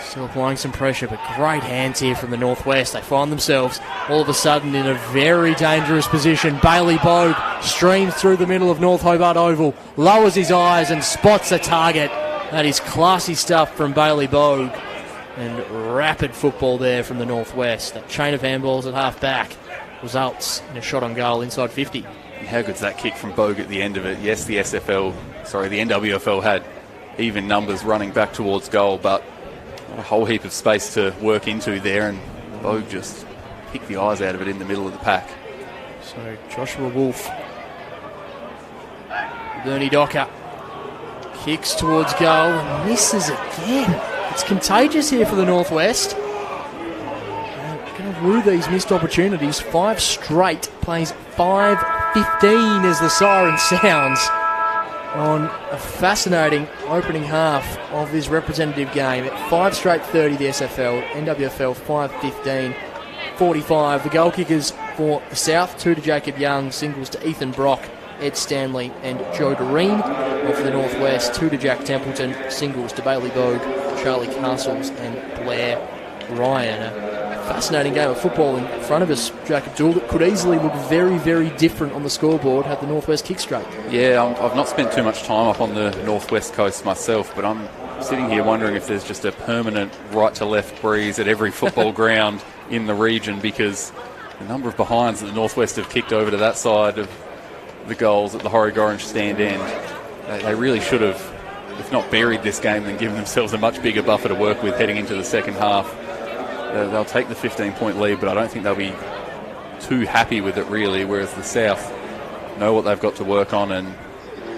Still applying some pressure, but great hands here from the Northwest. They find themselves all of a sudden in a very dangerous position. Bailey Bogue streams through the middle of North Hobart Oval, lowers his eyes and spots the target. That is classy stuff from Bailey Bogue. And rapid football there from the Northwest. That chain of handballs at half back results in a shot on goal inside 50. How good's that kick from Bogue at the end of it? Yes, the NWFL had even numbers running back towards goal, but a whole heap of space to work into there, and Bogue just picked the eyes out of it in the middle of the pack. So Joshua Wolf, Bernie Docker, kicks towards goal and misses again. It's contagious here for the Northwest. Going to rue these missed opportunities. 5 straight, plays 5-15 as the siren sounds on a fascinating opening half of this representative game. At 5 straight 30 the SFL, NWFL 5-15, 45. The goal kickers for the South, 2 to Jacob Young, singles to Ethan Brock, Ed Stanley and Joe Doreen. And for the Northwest, 2 to Jack Templeton, singles to Bailey Bogue, Charlie Castles and Blair Ryan. A fascinating game of football in front of us, Jacob Dool, that could easily look very, very different on the scoreboard had the Northwest kick straight. Yeah, I've not spent too much time up on the northwest coast myself, but I'm sitting here wondering if there's just a permanent right-to-left breeze at every football ground in the region, because the number of behinds that the Northwest have kicked over to that side of the goals at the Horry-Gorringe stand end, they really should have, if not buried this game, then given themselves a much bigger buffer to work with heading into the second half. They'll take the 15-point lead, but I don't think they'll be too happy with it, really, whereas the South know what they've got to work on and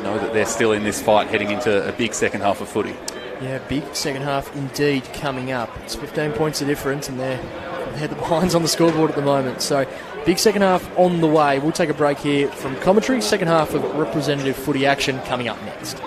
know that they're still in this fight heading into a big second half of footy. Yeah, big second half indeed coming up. It's 15 points of difference, and they're the behinds on the scoreboard at the moment. So, big second half on the way. We'll take a break here from commentary. Second half of representative footy action coming up next.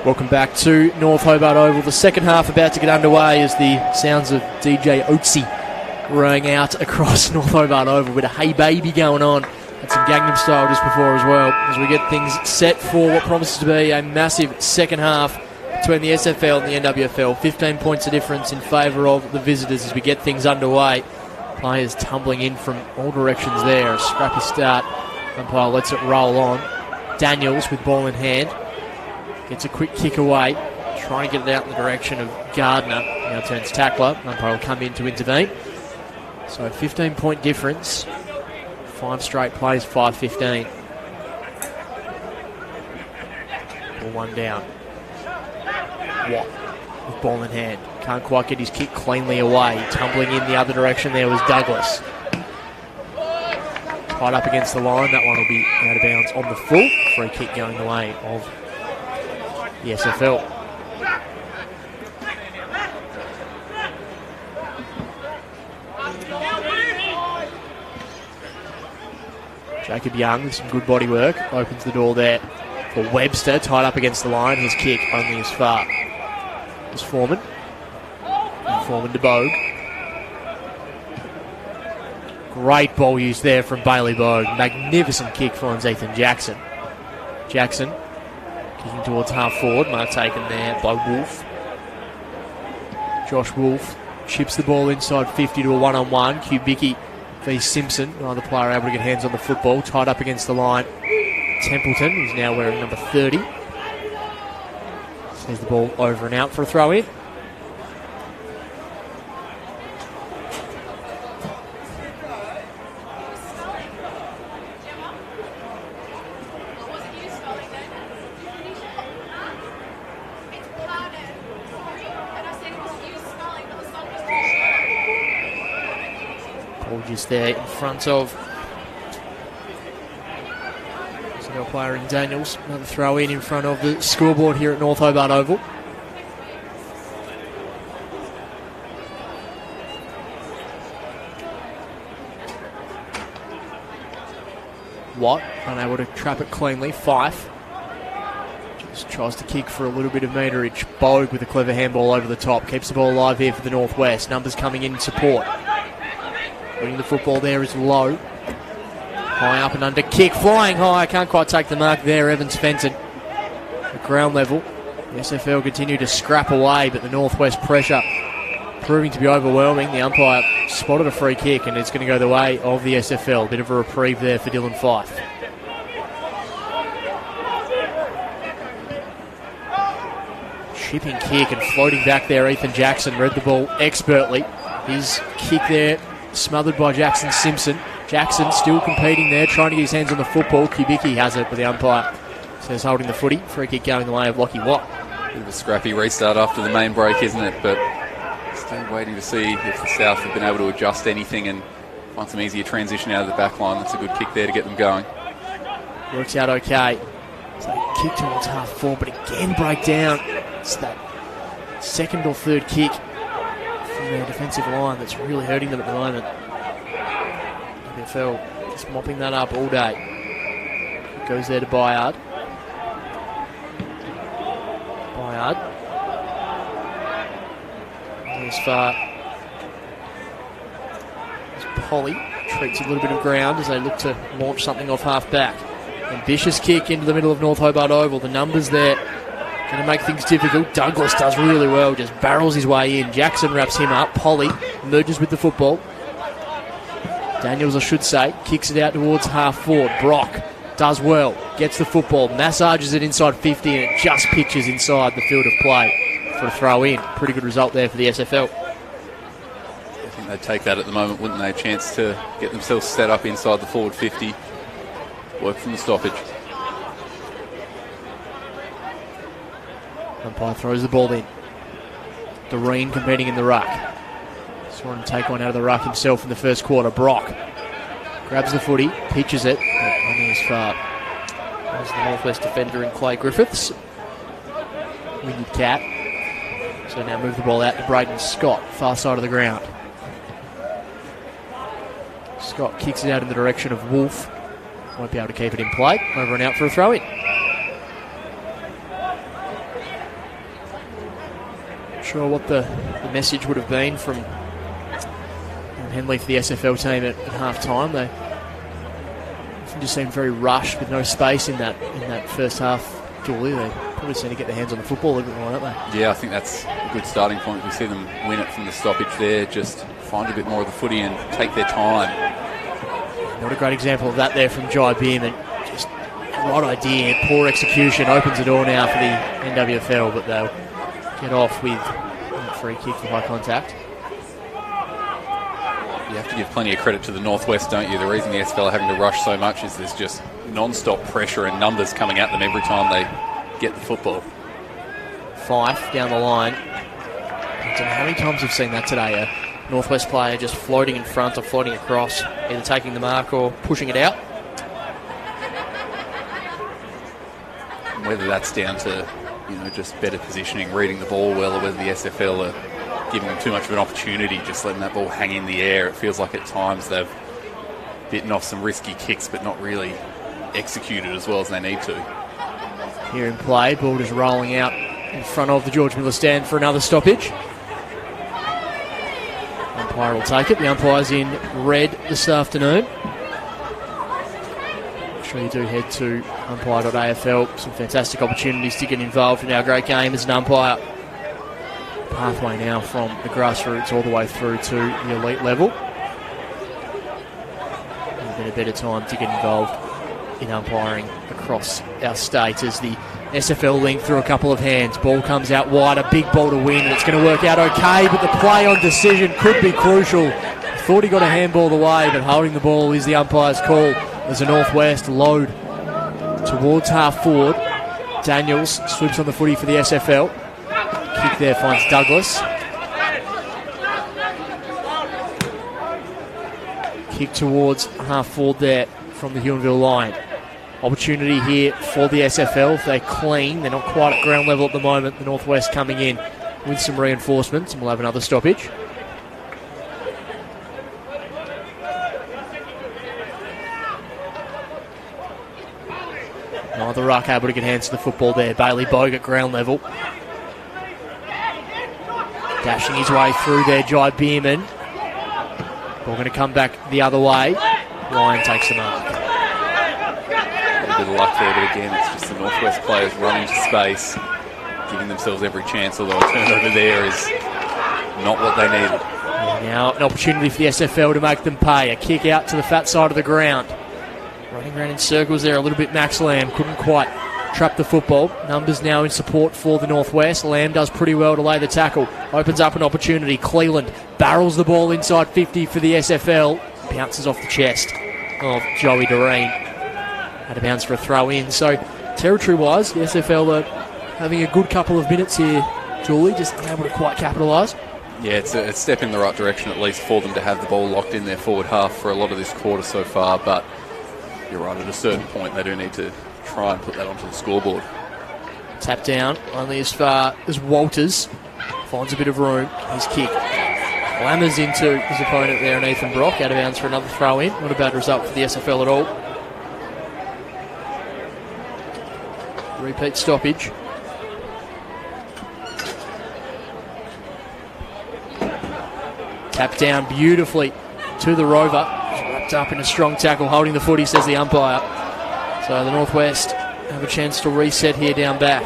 Welcome back to North Hobart Oval. The second half about to get underway as the sounds of DJ Oatsy rang out across North Hobart Oval with a Hey Baby going on and some Gangnam Style just before as well, as we get things set for what promises to be a massive second half between the SFL and the NWFL. 15 points of difference in favour of the visitors as we get things underway. Players tumbling in from all directions there. A scrappy start. Umpire lets it roll on. Daniels with ball in hand. Gets a quick kick away, trying to get it out in the direction of Gardner. Now turns tackler. Umpire will come in to intervene. So 15-point difference. 5 straight plays, 5-15. Ball one down. Watt with ball in hand. Can't quite get his kick cleanly away. Tumbling in the other direction there was Douglas. Tied up against the line. That one will be out of bounds on the full. Free kick going the way of the SFL. Jacob Young with some good body work. Opens the door there for Webster. Tied up against the line. His kick only as far as Foreman. And Foreman to Bogue. Great ball use there from Bailey Bogue. Magnificent kick finds Ethan Jackson. Jackson kicking towards half forward. Mark taken there by Wolf. Josh Wolf chips the ball inside 50 to a one-on-one. Kubicki v Simpson. Neither player able to get hands on the football. Tied up against the line. Templeton, who's now wearing number 30. Sees the ball over and out for a throw in. Just there in front of Snell player in Daniels. Another throw in front of the scoreboard here at North Hobart Oval. Watt unable to trap it cleanly. Fife just tries to kick for a little bit of meterage. Bogue with a clever handball over the top. Keeps the ball alive here for the Northwest. Numbers coming in support. Winning the football there is Low. High up and under kick. Flying high. Can't quite take the mark there. Evans Fenton. At ground level. The SFL continue to scrap away, but the Northwest pressure proving to be overwhelming. The umpire spotted a free kick and it's going to go the way of the SFL. Bit of a reprieve there for Dylan Fife. Chipping kick and floating back there. Ethan Jackson read the ball expertly. His kick there smothered by Jackson Simpson. Jackson still competing there, trying to get his hands on the football. Kubicki has it, but the umpire says holding the footy. Free kick going the way of Lockie Watt. Bit of a scrappy restart after the main break, isn't it? But still waiting to see if the South have been able to adjust anything and find some easier transition out of the back line. That's a good kick there to get them going. Works out okay. So kick towards half forward, but again break down. It's that second or third kick from their defensive line that's really hurting them at the moment. NWFL just mopping that up all day. It goes there to Byard. As far as Polly treats a little bit of ground as they look to launch something off half back. Ambitious kick into the middle of North Hobart Oval. The numbers there going to make things difficult. Douglas does really well, just barrels his way in. Jackson wraps him up. Polly merges with the football. Daniels, I should say, kicks it out towards half forward. Brock does well, gets the football, massages it inside 50 and it just pitches inside the field of play for a throw in. Pretty good result there for the SFL. I think they'd take that at the moment, wouldn't they? A chance to get themselves set up inside the forward 50. Work from the stoppage. Umpire throws the ball in. Doreen competing in the ruck. Saw him take one out of the ruck himself in the first quarter. Brock grabs the footy, pitches it, but only as far as the Northwest defender in Clay Griffiths. Winded cat. So now move the ball out to Braden Scott, far side of the ground. Scott kicks it out in the direction of Wolf. Won't be able to keep it in play. Over and out for a throw-in. sure what the message would have been from Henley for the SFL team at half time. They just seemed very rushed with no space in that first half. Julie, they probably seem to get their hands on the football a little bit more, don't they? Yeah, I think that's a good starting point. We see them win it from the stoppage there, just find a bit more of the footy and take their time. Not a great example of that there from Jai Bierman. Just right idea, poor execution, opens the door now for the NWFL, but they'll get off with a free kick for high contact. You have to give plenty of credit to the Northwest, don't you? The reason the SFL are having to rush so much is there's just non-stop pressure and numbers coming at them every time they get the football. Fife down the line. I don't know how many times we've seen that today. A Northwest player just floating in front or floating across, either taking the mark or pushing it out. Whether that's down to, just better positioning, reading the ball well, or whether the SFL are giving them too much of an opportunity, just letting that ball hang in the air. It feels like at times they've bitten off some risky kicks but not really executed as well as they need to. Here in play, ball just rolling out in front of the George Miller stand for another stoppage. Umpire will take it. The umpire's in red this afternoon. Make sure you do head to umpire.afl. Some fantastic opportunities to get involved in our great game as an umpire. Pathway now from the grassroots all the way through to the elite level. A bit of better time to get involved in umpiring across our state as the SFL link through a couple of hands. Ball comes out wide, a big ball to win, and it's going to work out okay, but the play on decision could be crucial. Thought he got a handball away, but holding the ball is the umpire's call. There's a Northwest load towards half forward. Daniels swoops on the footy for the SFL. Kick there finds Douglas. Kick towards half forward there from the Huonville line. Opportunity here for the SFL. If they're clean, they're not quite at ground level at the moment. The Northwest coming in with some reinforcements, and we'll have another stoppage. Neither ruck able to get hands to the football there. Bailey Bogue at ground level. Dashing his way through there, Jai Bierman. Ball going to come back the other way. Ryan takes the mark. A little bit of luck there, but again, it's just the Northwest players running to space, giving themselves every chance, although a turnover there is not what they needed. Now an opportunity for the SFL to make them pay. A kick out to the fat side of the ground. Running around in circles there a little bit, Max Lamb couldn't quite trap the football. Numbers now in support for the Northwest. Lamb does pretty well to lay the tackle. Opens up an opportunity. Cleland barrels the ball inside 50 for the SFL. Bounces off the chest of Joey Doreen. Had a bounce for a throw in. So territory-wise, the SFL are having a good couple of minutes here, Julie, just unable to quite capitalise. Yeah, it's a step in the right direction at least for them to have the ball locked in their forward half for a lot of this quarter so far, but you're right, at a certain point they do need to try and put that onto the scoreboard. Tap down, only as far as Walters finds a bit of room. His kick lammers into his opponent there, and Ethan Brock out of bounds for another throw in. Not a bad result for the SFL at all. Repeat stoppage. Tap down beautifully to the Rover. Wrapped up in a strong tackle, holding the footy, says the umpire. So the Northwest have a chance to reset here down back.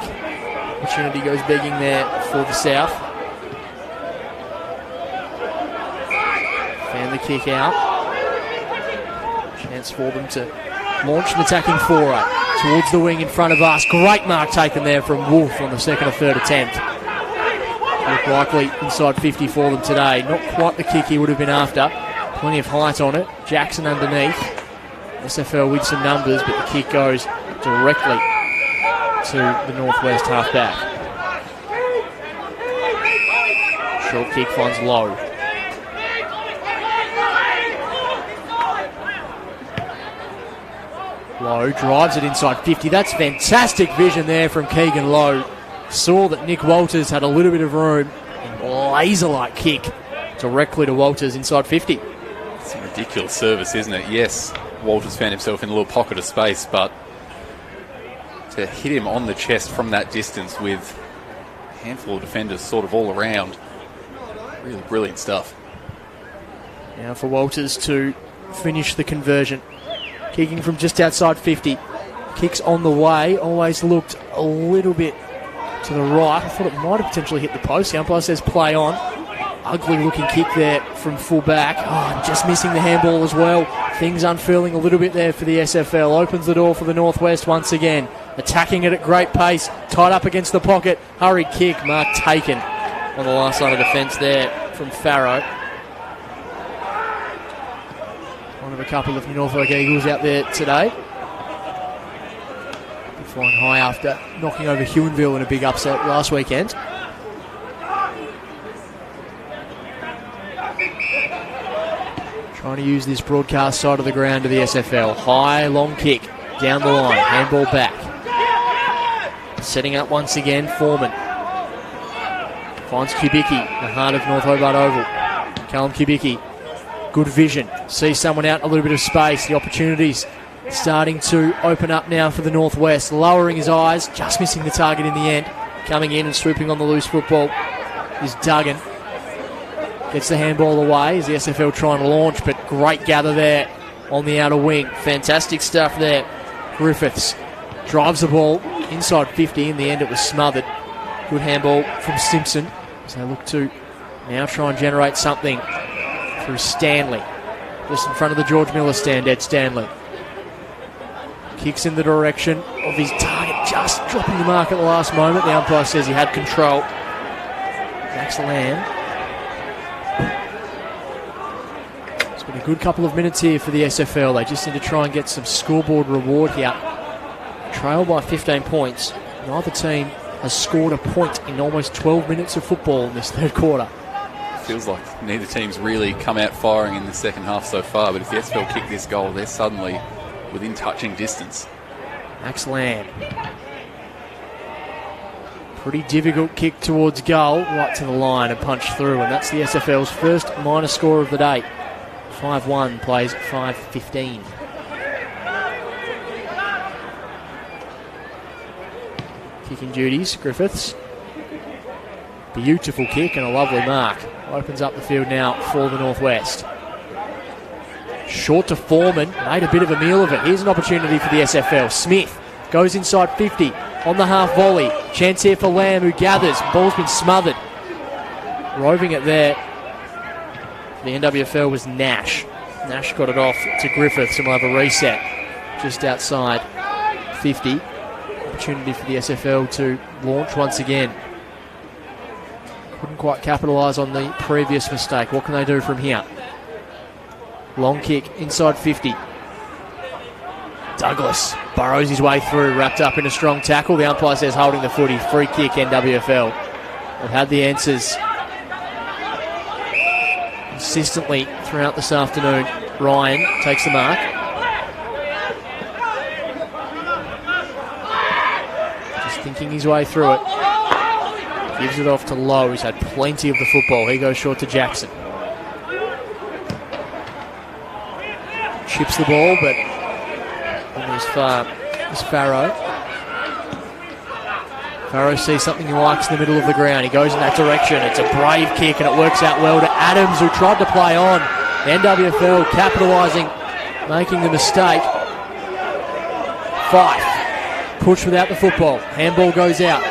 Opportunity goes begging there for the South. Fan the kick out. Chance for them to launch an attacking foray towards the wing in front of us. Great mark taken there from Wolf on the second or third attempt. Look likely inside 50 for them today. Not quite the kick he would have been after. Plenty of height on it. Jackson underneath. SFL with some numbers, but the kick goes directly to the Northwest halfback. Short kick finds Lowe. Lowe drives it inside 50. That's fantastic vision there from Keegan Lowe. Saw that Nick Walters had a little bit of room. Laser-like kick directly to Walters inside 50. It's a ridiculous service, isn't it? Yes, Walters found himself in a little pocket of space, but to hit him on the chest from that distance with handful of defenders sort of all around. Really brilliant stuff. Now for Walters to finish the conversion. Kicking from just outside 50. Kicks on the way. Always looked a little bit to the right. I thought it might have potentially hit the post. The umpire says play on. Ugly looking kick there from full back. Oh, just missing the handball as well. Things unfurling a little bit there for the SFL. Opens the door for the Northwest once again. Attacking it at great pace. Tied up against the pocket. Hurried kick. Mark taken on the last line of defence there from Farrow. One of a couple of Norfolk Eagles out there today. Flying high after knocking over Huonville in a big upset last weekend. Trying to use this broadcast side of the ground to the SFL. High, long kick down the line. Handball back. Setting up once again, Foreman. Finds Kubicki, the heart of North Hobart Oval. Callum Kubicki, good vision. Sees someone out, a little bit of space. The opportunities starting to open up now for the Northwest. Lowering his eyes, just missing the target in the end. Coming in and swooping on the loose football is Duggan. Gets the handball away as the SFL trying to launch, but great gather there on the outer wing. Fantastic stuff there. Griffiths drives the ball inside 50. In the end, it was smothered. Good handball from Simpson as they look to now try and generate something through Stanley. Just in front of the George Miller stand, Ed Stanley. Kicks in the direction of his target, just dropping the mark at the last moment. The umpire says he had control. Max Lamb. It's been a good couple of minutes here for the SFL. They just need to try and get some scoreboard reward here. Trail by 15 points. Neither team has scored a point in almost 12 minutes of football in this third quarter. Feels like neither team's really come out firing in the second half so far, but if the SFL kick this goal, they're suddenly within touching distance. Max Lamb. Pretty difficult kick towards goal, right to the line and punch through, and that's the SFL's first minor score of the day. 5-1 plays 5-15. Kicking duties, Griffiths. Beautiful kick and a lovely mark. Opens up the field now for the Northwest. Short to Foreman, made a bit of a meal of it. Here's an opportunity for the SFL. Smith goes inside 50 on the half volley. Chance here for Lamb, who gathers. Ball's been smothered. Roving it there. The NWFL was Nash. Nash got it off to Griffiths and will have a reset just outside 50. Opportunity for the SFL to launch once again. Couldn't quite capitalise on the previous mistake. What can they do from here? Long kick inside 50. Douglas burrows his way through, wrapped up in a strong tackle. The umpire says holding the footy. Free kick, NWFL. They've had the answers consistently throughout this afternoon. Ryan takes the mark. Just thinking his way through it. Gives it off to Lowe, who's had plenty of the football. He goes short to Jackson. Chips the ball, but only as far as Farrow. Farrow sees something he likes in the middle of the ground. He goes in that direction. It's a brave kick, and it works out well to Adams, who tried to play on. NWFL capitalising, making the mistake. Fife. Push without the football. Handball goes out.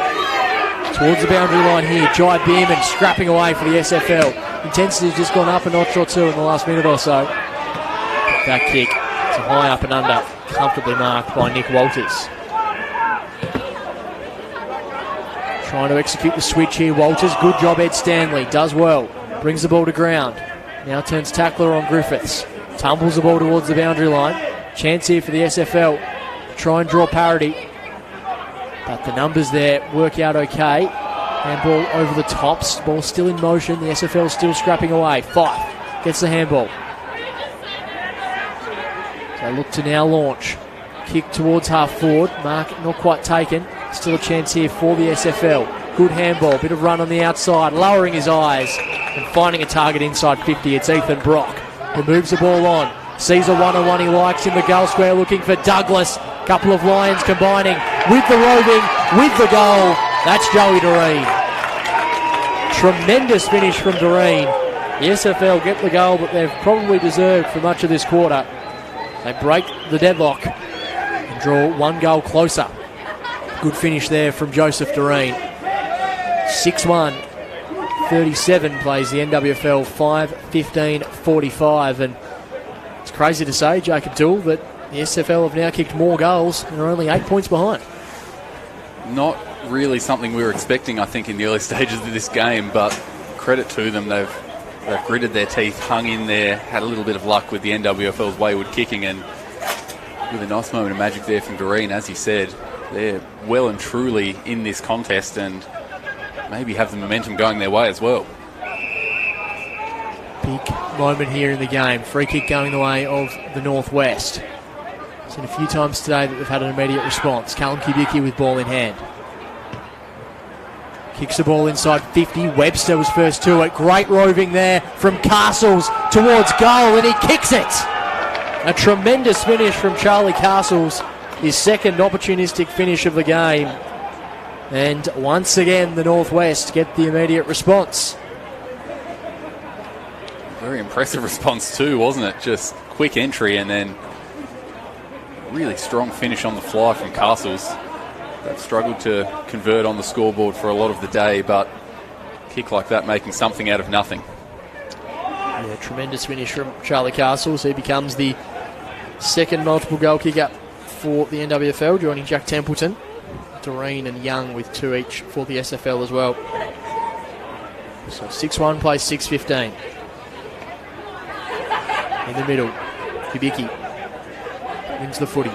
Towards the boundary line here. Jai Beerman scrapping away for the SFL. Intensity's just gone up a notch or two in the last minute or so. That kick, it's a high up and under, comfortably marked by Nick Walters. Trying to execute the switch here, Walters. Good job, Ed Stanley. Does well. Brings the ball to ground. Now turns tackler on Griffiths. Tumbles the ball towards the boundary line. Chance here for the SFL to try and draw parity. But the numbers there work out okay. Handball over the tops. Ball still in motion. The SFL still scrapping away. Fife gets the handball. They look to now launch. Kick towards half forward. Mark not quite taken. Still a chance here for the SFL. Good handball. Bit of run on the outside. Lowering his eyes and finding a target inside 50. It's Ethan Brock who moves the ball on. Sees a one-on-one he likes in the goal square, looking for Douglas. Couple of Lions combining with the roving, with the goal. That's Joey Doreen. Tremendous finish from Doreen. The SFL get the goal that they've probably deserved for much of this quarter. They break the deadlock and draw one goal closer. Good finish there from Joseph Doreen. 6-1. 37 plays the NWFL 5-15-45, and it's crazy to say, Jacob Dool, that the SFL have now kicked more goals and are only 8 points behind. Not really something we were expecting, I think, in the early stages of this game, but credit to them. They've gritted their teeth, hung in there, had a little bit of luck with the NWFL's wayward kicking, and with a nice moment of magic there from Doreen, as you said, they're well and truly in this contest and maybe have the momentum going their way as well. Big moment here in the game. Free kick going the way of the Northwest. Seen a few times today that they've had an immediate response. Callum Kubicki with ball in hand. Kicks the ball inside 50. Webster was first to it. Great roving there from Castles towards goal, and he kicks it. A tremendous finish from Charlie Castles. His second opportunistic finish of the game. And once again, the Northwest get the immediate response. Very impressive response too, wasn't it? Just quick entry and then really strong finish on the fly from Castles. They've struggled to convert on the scoreboard for a lot of the day, but a kick like that making something out of nothing. Yeah, tremendous finish from Charlie Castles. He becomes the second multiple goal kicker for the NWFL, joining Jack Templeton. Doreen and Young with 2 each for the SFL as well. So 6-1 plays 6-15. In the middle, Kubicki wins the footy.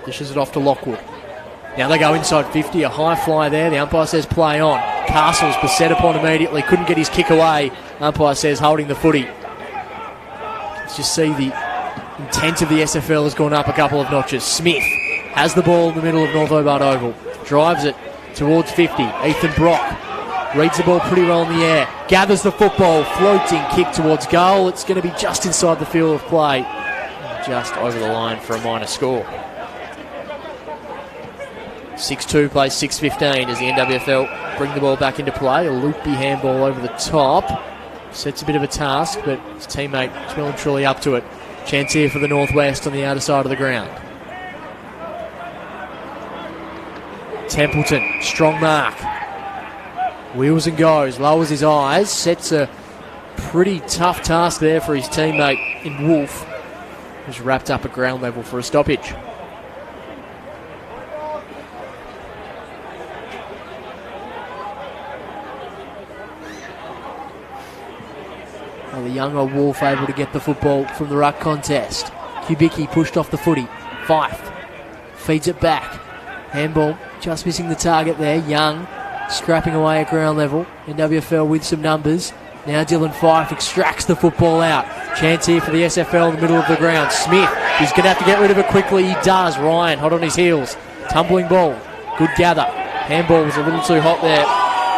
Dishes it off to Lockwood. Now they go inside 50, a high fly there. The umpire says play on. Castles beset upon immediately, couldn't get his kick away. Umpire says holding the footy. Let's just see the intent of the SFL has gone up a couple of notches. Smith has the ball in the middle of North Hobart Oval. Drives it towards 50. Ethan Brock reads the ball pretty well in the air. Gathers the football. Floating kick towards goal. It's going to be just inside the field of play. Just over the line for a minor score. 6-2 plays 6-15 as the NWFL bring the ball back into play. A loopy handball over the top. Sets a bit of a task, but his teammate is well and truly up to it. Chance here for the Northwest on the outer side of the ground. Templeton, strong mark. Wheels and goes, lowers his eyes, sets a pretty tough task there for his teammate in Wolf, who's wrapped up at ground level for a stoppage. Well, the younger Wolf able to get the football from the ruck contest. Kubicki pushed off the footy. Fife feeds it back. Handball just missing the target there. Young scrapping away at ground level. NWFL with some numbers. Now Dylan Fife extracts the football out. Chance here for the SFL in the middle of the ground. Smith, he's going to have to get rid of it quickly. He does. Ryan hot on his heels. Tumbling ball. Good gather. Handball was a little too hot there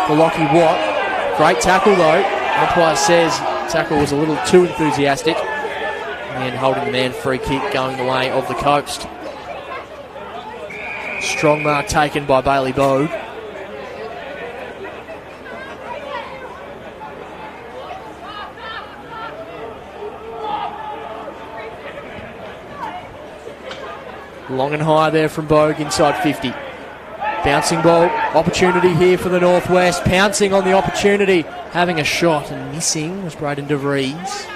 for Lockie Watt. Great tackle though. Umpire says tackle was a little too enthusiastic. And holding the man, free kick going the way of the coast. Strong mark taken by Bailey Bogue. Long and high there from Bogue inside 50. Bouncing ball, opportunity here for the Northwest. Pouncing on the opportunity, having a shot and missing was Braden DeVries.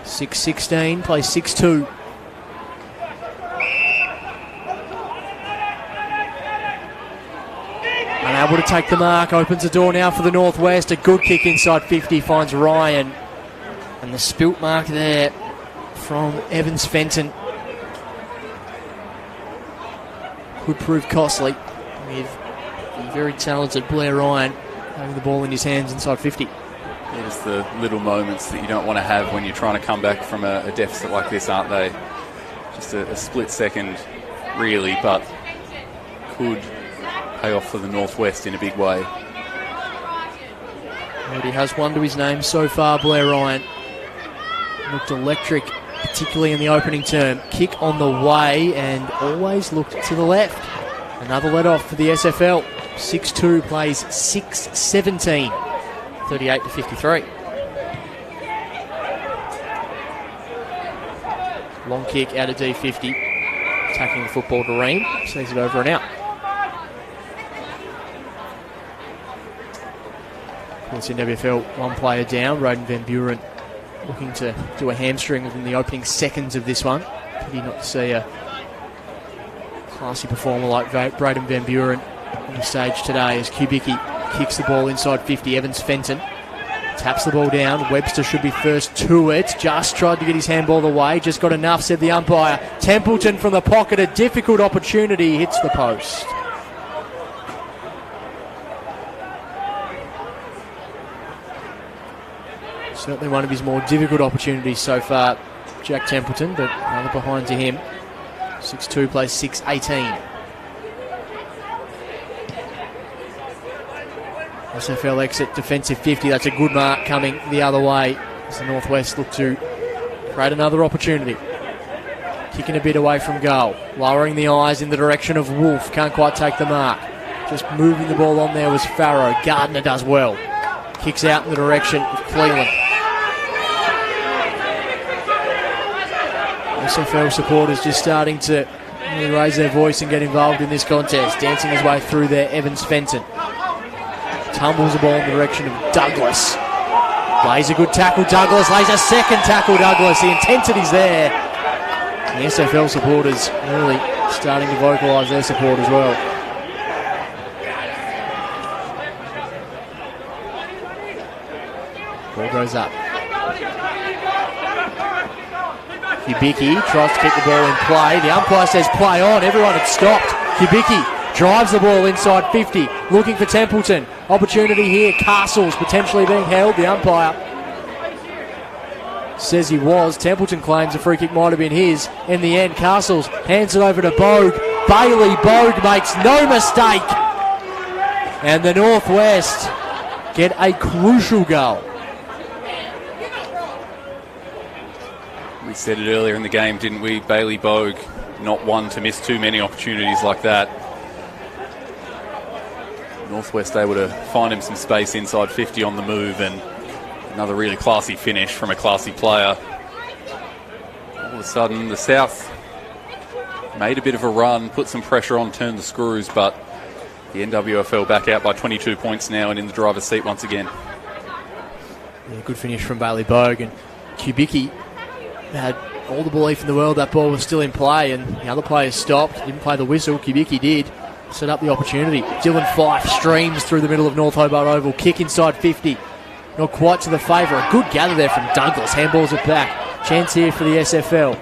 6-16, plays 6-2. Unable to take the mark, opens the door now for the Northwest. A good kick inside 50, finds Ryan. And the spilt mark there from Evans Fenton could prove costly with the very talented Blair Ryan having the ball in his hands inside 50. There's the little moments that you don't want to have when you're trying to come back from a deficit like this, aren't they? Just a split second, really, but could pay off for the Northwest in a big way. Already has one to his name so far, Blair Ryan. Looked electric, particularly in the opening term. Kick on the way and always looked to the left. Another let off for the SFL. 6-2 plays 6-17. 38-53. Long kick out of D50. Attacking the football to Ream. Sees it over and out. Of course, NWFL, one player down. Roden Van Buren looking to do a hamstring within the opening seconds of this one. Pity not to see a classy performer like Braden Van Buren on the stage today as Kubicki kicks the ball inside 50. Evans Fenton taps the ball down. Webster should be first to it. Just tried to get his handball away. Just got enough, said the umpire. Templeton from the pocket. A difficult opportunity. Hits the post. Certainly one of his more difficult opportunities so far, Jack Templeton, but another behind to him. 6-2 plays 6-18. SFL exit defensive 50. That's a good mark coming the other way as the Northwest look to create another opportunity. Kicking a bit away from goal. Lowering the eyes in the direction of Wolf. Can't quite take the mark. Just moving the ball on there was Farrow. Gardner does well. Kicks out in the direction of Cleveland. SFL supporters just starting to really raise their voice and get involved in this contest. Dancing his way through there, Evans Fenton. Tumbles the ball in the direction of Douglas. Lays a good tackle, Douglas. Lays a second tackle, Douglas. The intensity's there. The SFL supporters really starting to vocalise their support as well. Ball goes up. Kubicki tries to keep the ball in play. The umpire says play on. Everyone had stopped. Kubicki drives the ball inside 50, looking for Templeton. Opportunity here. Castles potentially being held. The umpire says he was. Templeton claims the free kick might have been his. In the end, Castles hands it over to Bogue. Bailey Bogue makes no mistake. And the Northwest get a crucial goal. We said it earlier in the game, didn't we? Bailey Bogue, not one to miss too many opportunities like that. Northwest able to find him some space inside 50 on the move, and another really classy finish from a classy player. All of a sudden, the South made a bit of a run, put some pressure on, turned the screws, but the NWFL back out by 22 points now and in the driver's seat once again. Yeah, good finish from Bailey Bogue, and Kubicki had all the belief in the world that ball was still in play, and the other players stopped, didn't play the whistle. Kubicki did. Set up the opportunity. Dylan Fife streams through the middle of North Hobart Oval. Kick inside 50. Not quite to the favour. A good gather there from Douglas. Handballs it back. Chance here for the SFL.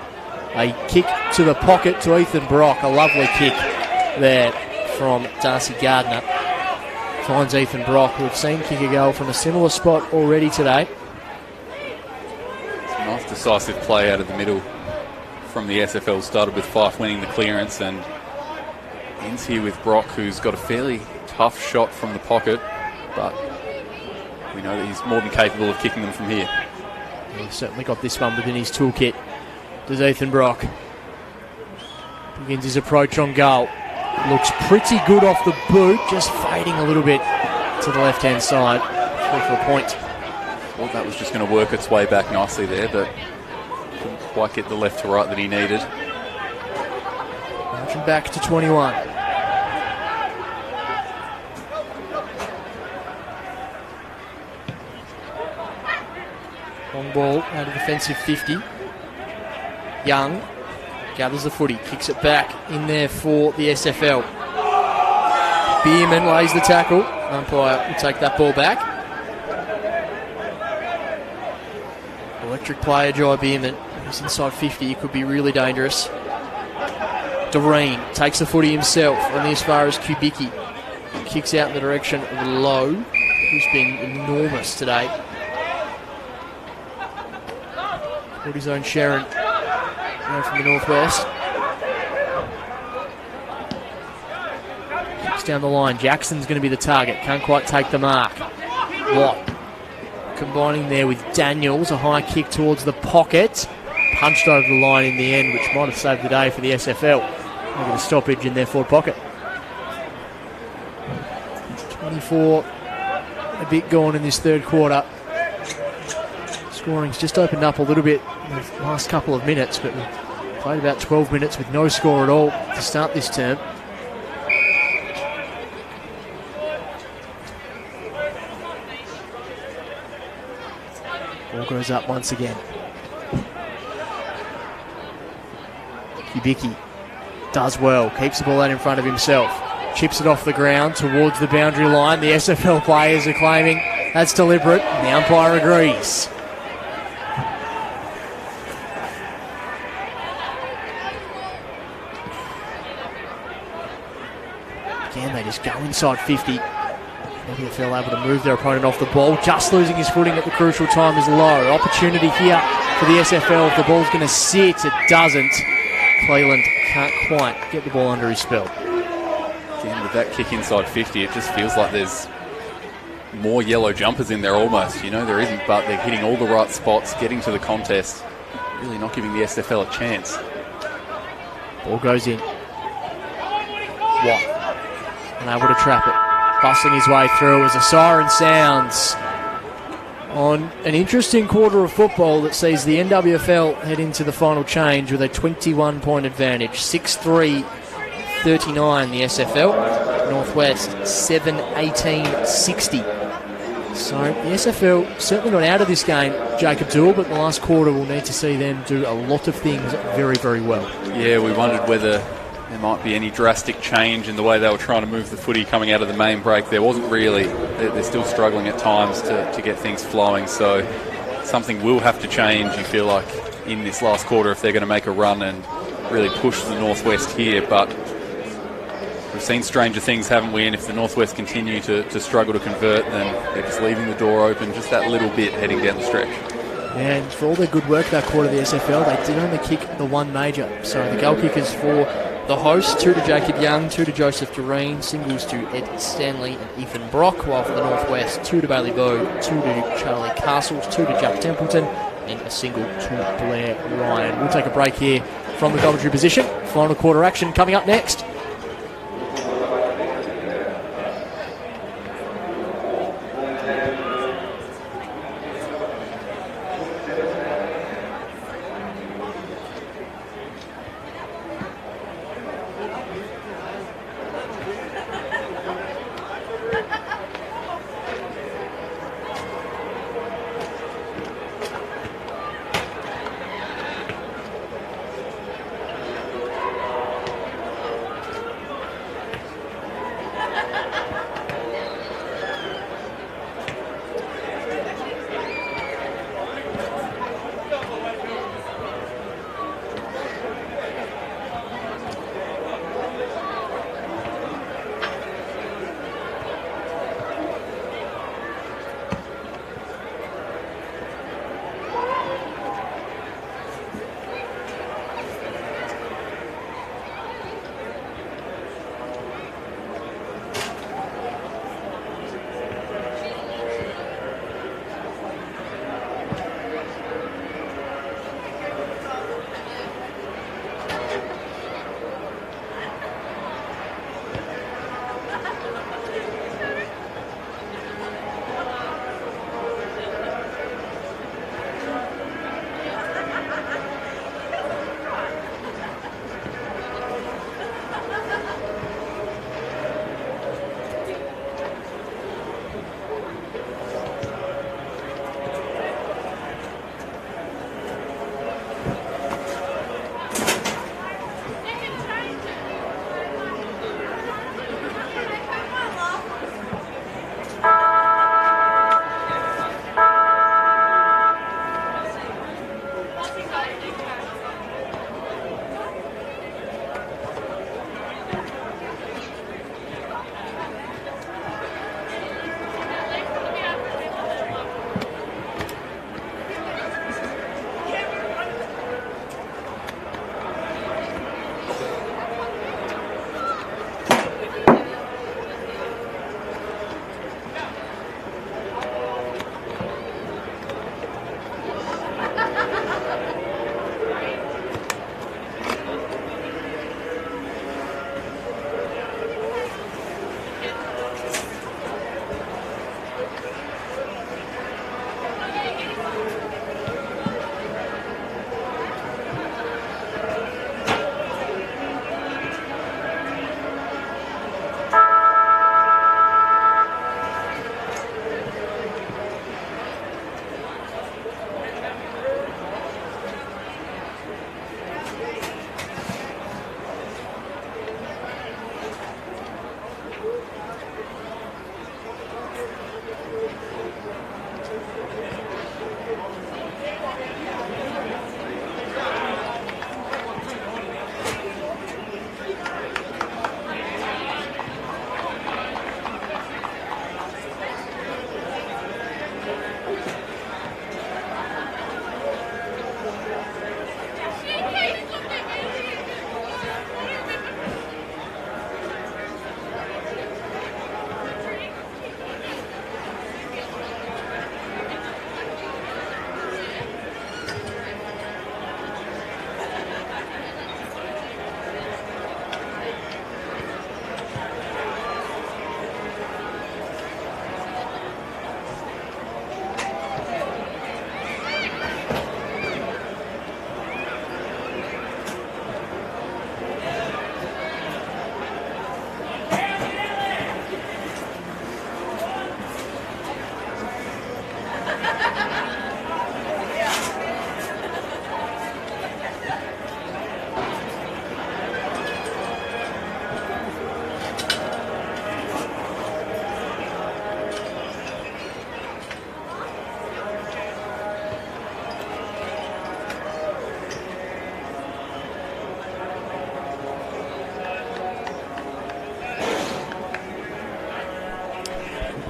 A kick to the pocket to Ethan Brock. A lovely kick there from Darcy Gardner. Finds Ethan Brock, who we've seen kick a goal from a similar spot already today. Nice decisive play out of the middle from the SFL. Started with Fife winning the clearance and ends here with Brock, who's got a fairly tough shot from the pocket, but we know that he's more than capable of kicking them from here. He's certainly got this one within his toolkit. Does Ethan Brock. Begins his approach on goal. Looks pretty good off the boot, just fading a little bit to the left-hand side. For a point. Thought that was just going to work its way back nicely there, but couldn't quite get the left to right that he needed. Marching back to 21. Long ball out of defensive 50. Young gathers the footy, kicks it back in there for the SFL. Bierman lays the tackle. Umpire will take that ball back. Electric player, Jai Bierman. He's inside 50. He could be really dangerous. Doreen takes the footy himself, only as far as Kubicki. Kicks out in the direction of Lowe, who's been enormous today. Caught his own Sharon from the Northwest. Kicks down the line. Jackson's going to be the target. Can't quite take the mark. Watt combining there with Daniels. A high kick towards the pocket. Punched over the line in the end, which might have saved the day for the SFL. Look at the stoppage in their forward pocket. 24 a bit gone in this third quarter. Scoring's just opened up a little bit in the last couple of minutes, but we played about 12 minutes with no score at all to start this term. Ball goes up once again. Kubicki does well, keeps the ball out in front of himself, chips it off the ground towards the boundary line. The SFL players are claiming that's deliberate, and the umpire agrees. Again, they just go inside 50. NWFL able to move their opponent off the ball, just losing his footing at the crucial time is low. Opportunity here for the SFL if the ball's going to sit. It doesn't. Cleland can't quite get the ball under his spell. Again, with that kick inside 50, it just feels like there's more yellow jumpers in there almost. You know, there isn't, but they're hitting all the right spots, getting to the contest, really not giving the SFL a chance. Ball goes in. Watt unable to trap it. Bustling his way through as a siren sounds on an interesting quarter of football that sees the NWFL head into the final change with a 21-point advantage. 6-3-39 the SFL. Northwest 7-18-60. So the SFL certainly not out of this game, Jacob Dool, but the last quarter will need to see them do a lot of things very, very well. Yeah, we wondered whether there might be any drastic change in the way they were trying to move the footy coming out of the main break. There wasn't really. They're still struggling at times to get things flowing, so something will have to change, you feel like, in this last quarter if they're going to make a run and really push the Northwest here. But we've seen stranger things, haven't we? And if the Northwest continue to struggle to convert, then they're just leaving the door open just that little bit heading down the stretch. And for all their good work that quarter, the SFL, they did only kick the one major. So the goal kickers for the hosts, 2 to Jacob Young, 2 to Joseph Doreen, singles to Ed Stanley and Ethan Brock, while for the Northwest, 2 to Bailey Bogue, 2 to Charlie Castles, 2 to Jack Templeton, and a single to Blair Ryan. We'll take a break here from the commentary position. Final quarter action coming up next.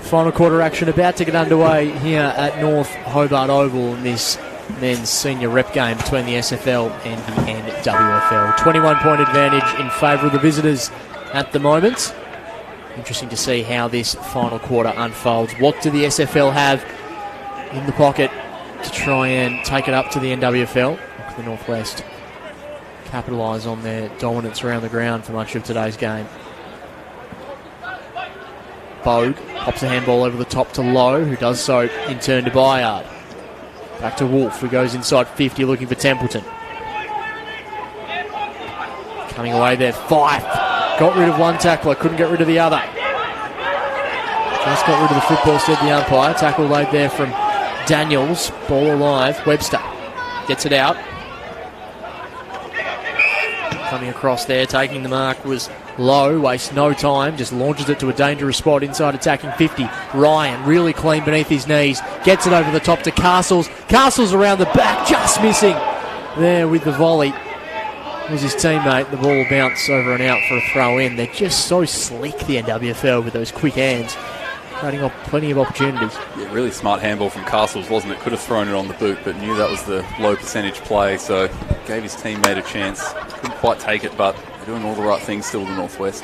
Final quarter action about to get underway here at North Hobart Oval in this men's senior rep game between the SFL and the NWFL. 21-point advantage in favour of the visitors at the moment. Interesting to see how this final quarter unfolds. What do the SFL have in the pocket to try and take it up to the NWFL? The Northwest capitalise on their dominance around the ground for much of today's game. Bogue pops a handball over the top to Lowe, who does so in turn to Byard. Back to Wolf, who goes inside 50 looking for Templeton. Coming away there, Fife. Got rid of one tackler, couldn't get rid of the other. Just got rid of the football, said the umpire. Tackle laid there from Daniels. Ball alive. Webster gets it out. Coming across there, taking the mark was Lowe. Wastes no time, just launches it to a dangerous spot inside attacking 50. Ryan, really clean beneath his knees. Gets it over the top to Castles. Castles around the back, just missing there with the volley. Was his teammate. The ball will bounce over and out for a throw in. They're just so slick, the NWFL, with those quick hands, creating up plenty of opportunities. Yeah, really smart handball from Castles, wasn't it? Could have thrown it on the boot, but knew that was the low percentage play, so gave his teammate a chance. Couldn't quite take it, but they're doing all the right things still, the Northwest.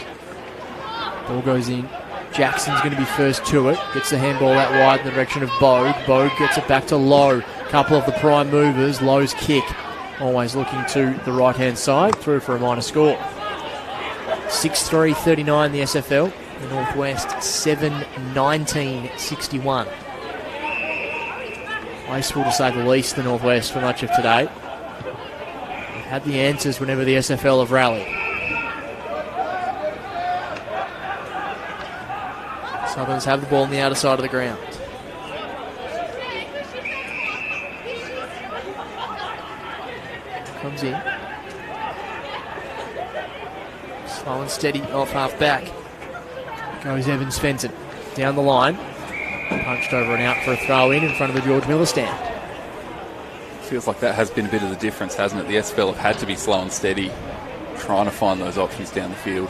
Ball goes in. Jackson's going to be first to it. Gets the handball out wide in the direction of Bogue. Bogue gets it back to Lowe. Couple of the prime movers. Lowe's kick. Always looking to the right-hand side. Through for a minor score. 6-3-39 the SFL. The Northwest 7-19-61. Wasteful to say the least, the Northwest, for much of today. They've had the answers whenever the SFL have rallied. Southerns have the ball on the outer side of the ground. Comes in. Slow and steady off half back. Goes Evans Fenton. Down the line. Punched over and out for a throw in front of the George Miller stand. Feels like that has been a bit of the difference, hasn't it? The SFL have had to be slow and steady, trying to find those options down the field.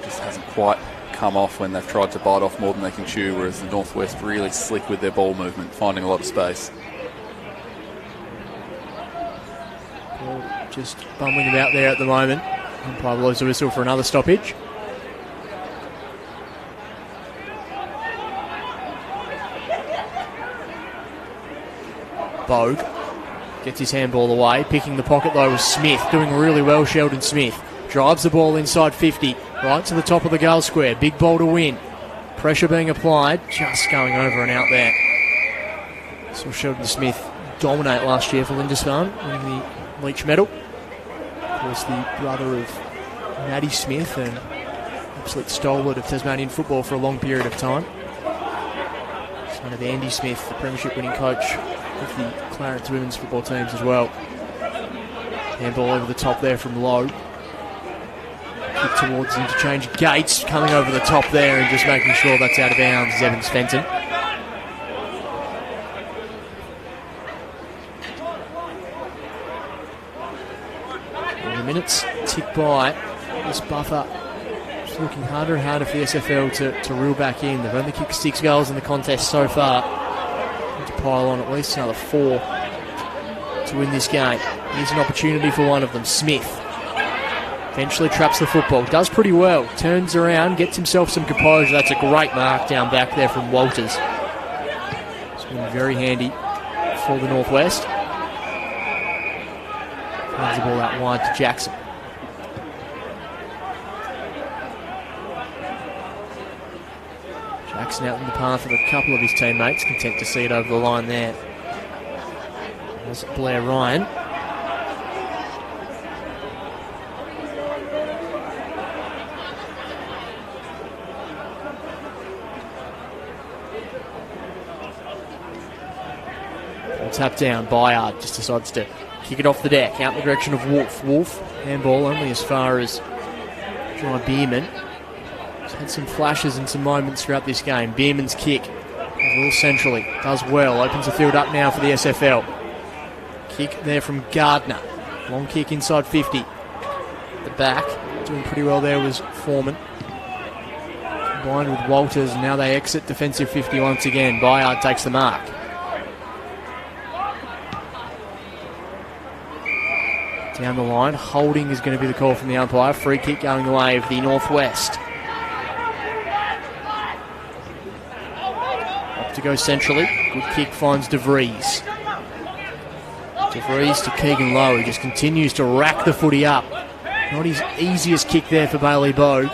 Just hasn't quite come off when they've tried to bite off more than they can chew, whereas the Northwest really slick with their ball movement, finding a lot of space. Ball just bumbling about there at the moment. Umpire blows a whistle for another stoppage. Bogue gets his handball away. Picking the pocket though was Smith. Doing really well, Sheldon Smith. Drives the ball inside 50. Right to the top of the goal square. Big ball to win. Pressure being applied. Just going over and out there. Saw Sheldon Smith dominate last year for Lindisfarne, winning the Leach medal. Of course, the brother of Matty Smith and absolute stalwart of Tasmanian football for a long period of time. Son of Andy Smith, the premiership winning coach of the Clarence women's football teams as well. Handball over the top there from Lowe. Kick towards interchange. Gates coming over the top there and just making sure that's out of bounds is Evans Fenton. And the minutes tick by. This buffer just looking harder and harder for the SFL to reel back in. They've only kicked 6 goals in the contest so far. Need to pile on at least another 4 to win this game. Here's an opportunity for one of them. Smith eventually traps the football. Does pretty well. Turns around, gets himself some composure. That's a great mark down back there from Walters. It's been very handy for the Northwest. Runs the ball out wide to Jackson. Jackson out in the path of a couple of his teammates. Content to see it over the line there. There's Blair Ryan. Tap down, Byard just decides to kick it off the deck, out in the direction of Wolf. Wolf, handball only as far as Jai Bierman. He's had some flashes and some moments throughout this game. Bierman's kick, a little centrally, does well, opens the field up now for the SFL. Kick there from Gardner, long kick inside 50. The back, doing pretty well there was Foreman. Combined with Walters, now they exit defensive 50 once again. Bayard takes the mark. Down the line, holding is going to be the call from the umpire. Free kick going the way of the Northwest. Up to go centrally. Good kick finds De Vries. De Vries to Keegan Lowe, who just continues to rack the footy up. Not his easiest kick there for Bailey Bogue.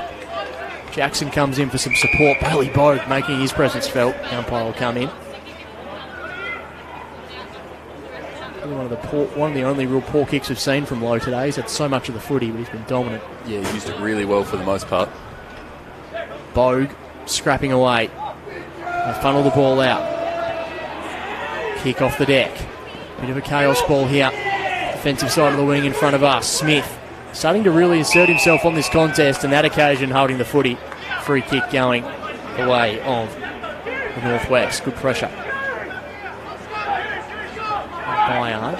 Jackson comes in for some support. Bailey Bogue making his presence felt. The umpire will come in. One of the only real poor kicks we've seen from Lowe today. He's had so much of the footy, but he's been dominant. Yeah, he used it really well for the most part. Bogue scrapping away. They funnel the ball out. Kick off the deck. Bit of a chaos ball here. Defensive side of the wing in front of us. Smith starting to really assert himself on this contest, and that occasion holding the footy. Free kick going the way of the Northwest. Good pressure. Bayard.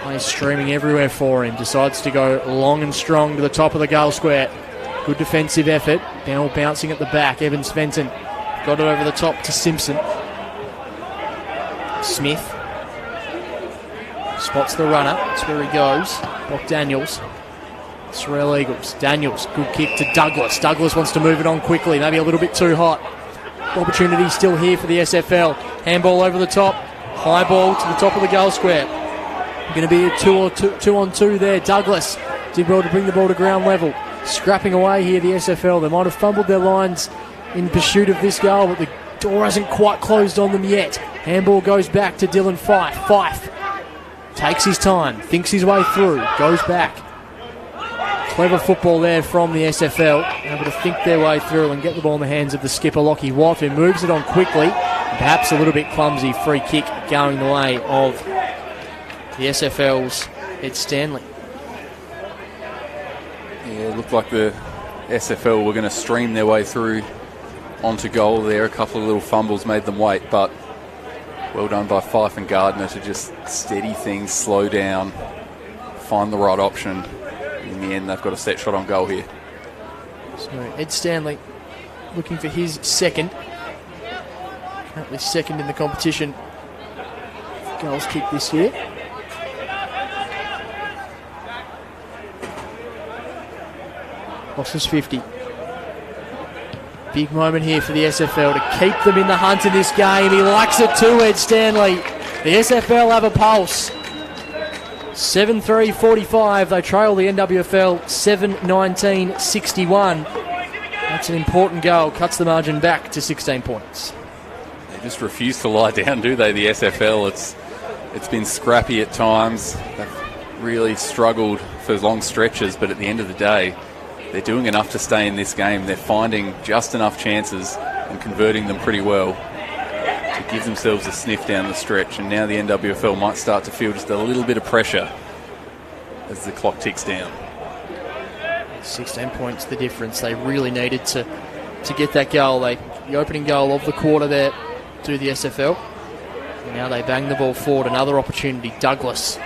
Play streaming everywhere for him. Decides to go long and strong to the top of the goal square. Good defensive effort. Now bouncing at the back. Evan Svensson got it over the top to Simpson. Smith spots the runner. That's where he goes. Brock Daniels. Sorrel Eagles. Daniels. Good kick to Douglas. Douglas wants to move it on quickly. Maybe a little bit too hot. Opportunity still here for the SFL. Handball over the top. High ball to the top of the goal square. Going to be a two on two there. Douglas did well to bring the ball to ground level. Scrapping away here, the SFL. They might have fumbled their lines in pursuit of this goal, but the door hasn't quite closed on them yet. Handball goes back to Dylan Fife. Fife takes his time, thinks his way through, goes back. Clever football there from the SFL, able to think their way through and get the ball in the hands of the skipper, Lockie Watt, who moves it on quickly. Perhaps a little bit clumsy free kick going the way of the SFL's Ed Stanley. Yeah, it looked like the SFL were going to stream their way through onto goal there. A couple of little fumbles made them wait, but well done by Fife and Gardner to just steady things, slow down, find the right option. In the end, they've got a set shot on goal here. So Ed Stanley looking for his second. Currently second in the competition. Goals kicked this year. Losses 50. Big moment here for the SFL to keep them in the hunt in this game. He likes it too, Ed Stanley. The SFL have a pulse. 7-3-45. They trail the NWFL 7-19-61. That's an important goal. Cuts the margin back to 16 points. They just refuse to lie down, do they, the SFL? It's been scrappy at times. They've really struggled for long stretches, but at the end of the day, they're doing enough to stay in this game. They're finding just enough chances and converting them pretty well to give themselves a sniff down the stretch. And now the NWFL might start to feel just a little bit of pressure as the clock ticks down. 16 points the difference. They really needed to get that goal. The opening goal of the quarter there to the SFL. And now they bang the ball forward. Another opportunity. Douglas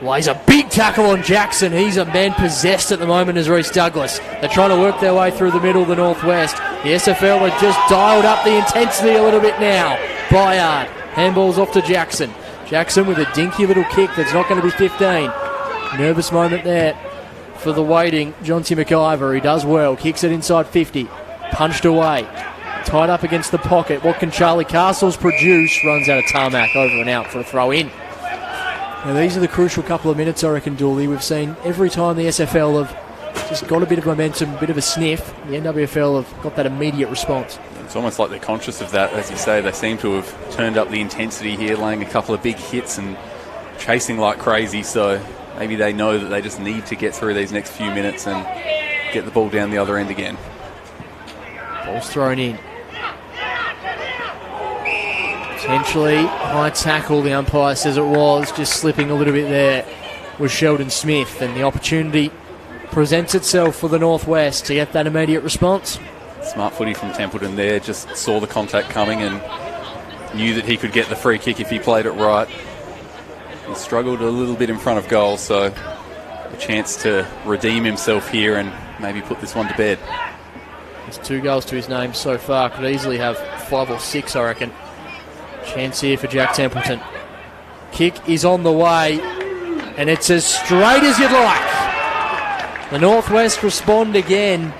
lays a big tackle on Jackson. He's a man possessed at the moment as Reece Douglas. They're trying to work their way through the middle of the Northwest. The SFL have just dialed up the intensity a little bit now. Bayard. Handballs off to Jackson. Jackson with a dinky little kick that's not going to be 15. Nervous moment there for the waiting John T. McIver. He does well. Kicks it inside 50. Punched away. Tied up against the pocket. What can Charlie Castles produce? Runs out of tarmac, over and out for a throw in. Now these are the crucial couple of minutes, I reckon, Dooley. We've seen every time the SFL have just got a bit of momentum, a bit of a sniff, the NWFL have got that immediate response. It's almost like they're conscious of that. As you say, they seem to have turned up the intensity here, laying a couple of big hits and chasing like crazy. So maybe they know that they just need to get through these next few minutes and get the ball down the other end again. Ball's thrown in. Potentially high tackle, the umpire says it was. Just slipping a little bit there was Sheldon Smith, and the opportunity presents itself for the Northwest to get that immediate response. Smart footy from Templeton there, just saw the contact coming and knew that he could get the free kick if he played it right. He struggled a little bit in front of goal, so a chance to redeem himself here and maybe put this one to bed. He's 2 goals to his name so far. Could easily have 5 or 6, I reckon. Chance here for Jack Templeton. Kick is on the way, and it's as straight as you'd like. The Northwest respond again,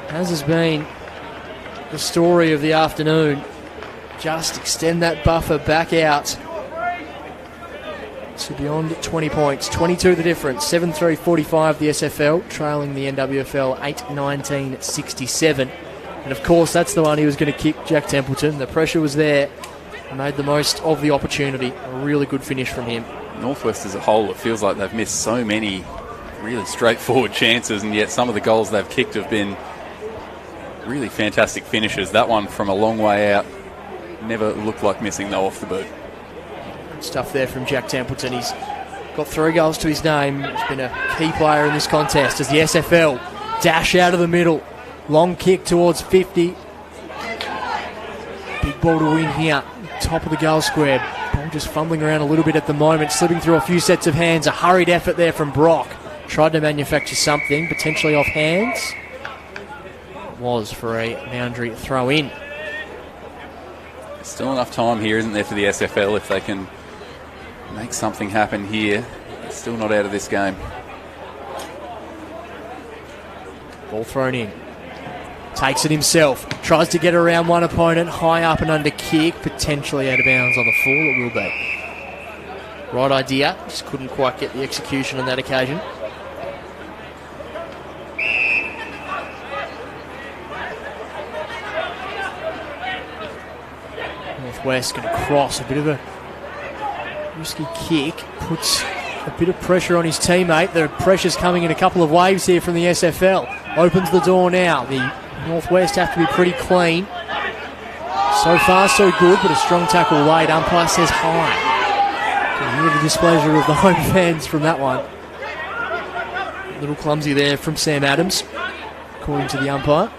as has been the story of the afternoon. Just extend that buffer back out to beyond 20 points. 22 the difference. 7-3-45 the SFL, trailing the NWFL 8-19-67. And of course, that's the one he was going to kick, Jack Templeton. The pressure was there. Made the most of the opportunity. A really good finish from him. Northwest as a whole, it feels like they've missed so many really straightforward chances, and yet some of the goals they've kicked have been really fantastic finishes. That one from a long way out never looked like missing, though, off the boot. Good stuff there from Jack Templeton. He's got 3 goals to his name. He's been a key player in this contest as the SFL dash out of the middle. Long kick towards 50. Big ball to win here. Top of the goal square. Ball just fumbling around a little bit at the moment, slipping through a few sets of hands. A hurried effort there from Brock. Tried to manufacture something, potentially off hands. Was for a boundary throw in. Still enough time here, isn't there, for the SFL if they can make something happen here. They're still not out of this game. Ball thrown in. Takes it himself. Tries to get around one opponent. High up and under kick. Potentially out of bounds on the full. It will be. Right idea. Just couldn't quite get the execution on that occasion. Northwest going to cross. A bit of a risky kick. Puts a bit of pressure on his teammate. The pressure's coming in a couple of waves here from the SFL. Opens the door now. The Northwest have to be pretty clean. So far, so good, but a strong tackle late. Umpire says high. Can hear the displeasure of the home fans from that one. A little clumsy there from Sam Adams, according to the umpire.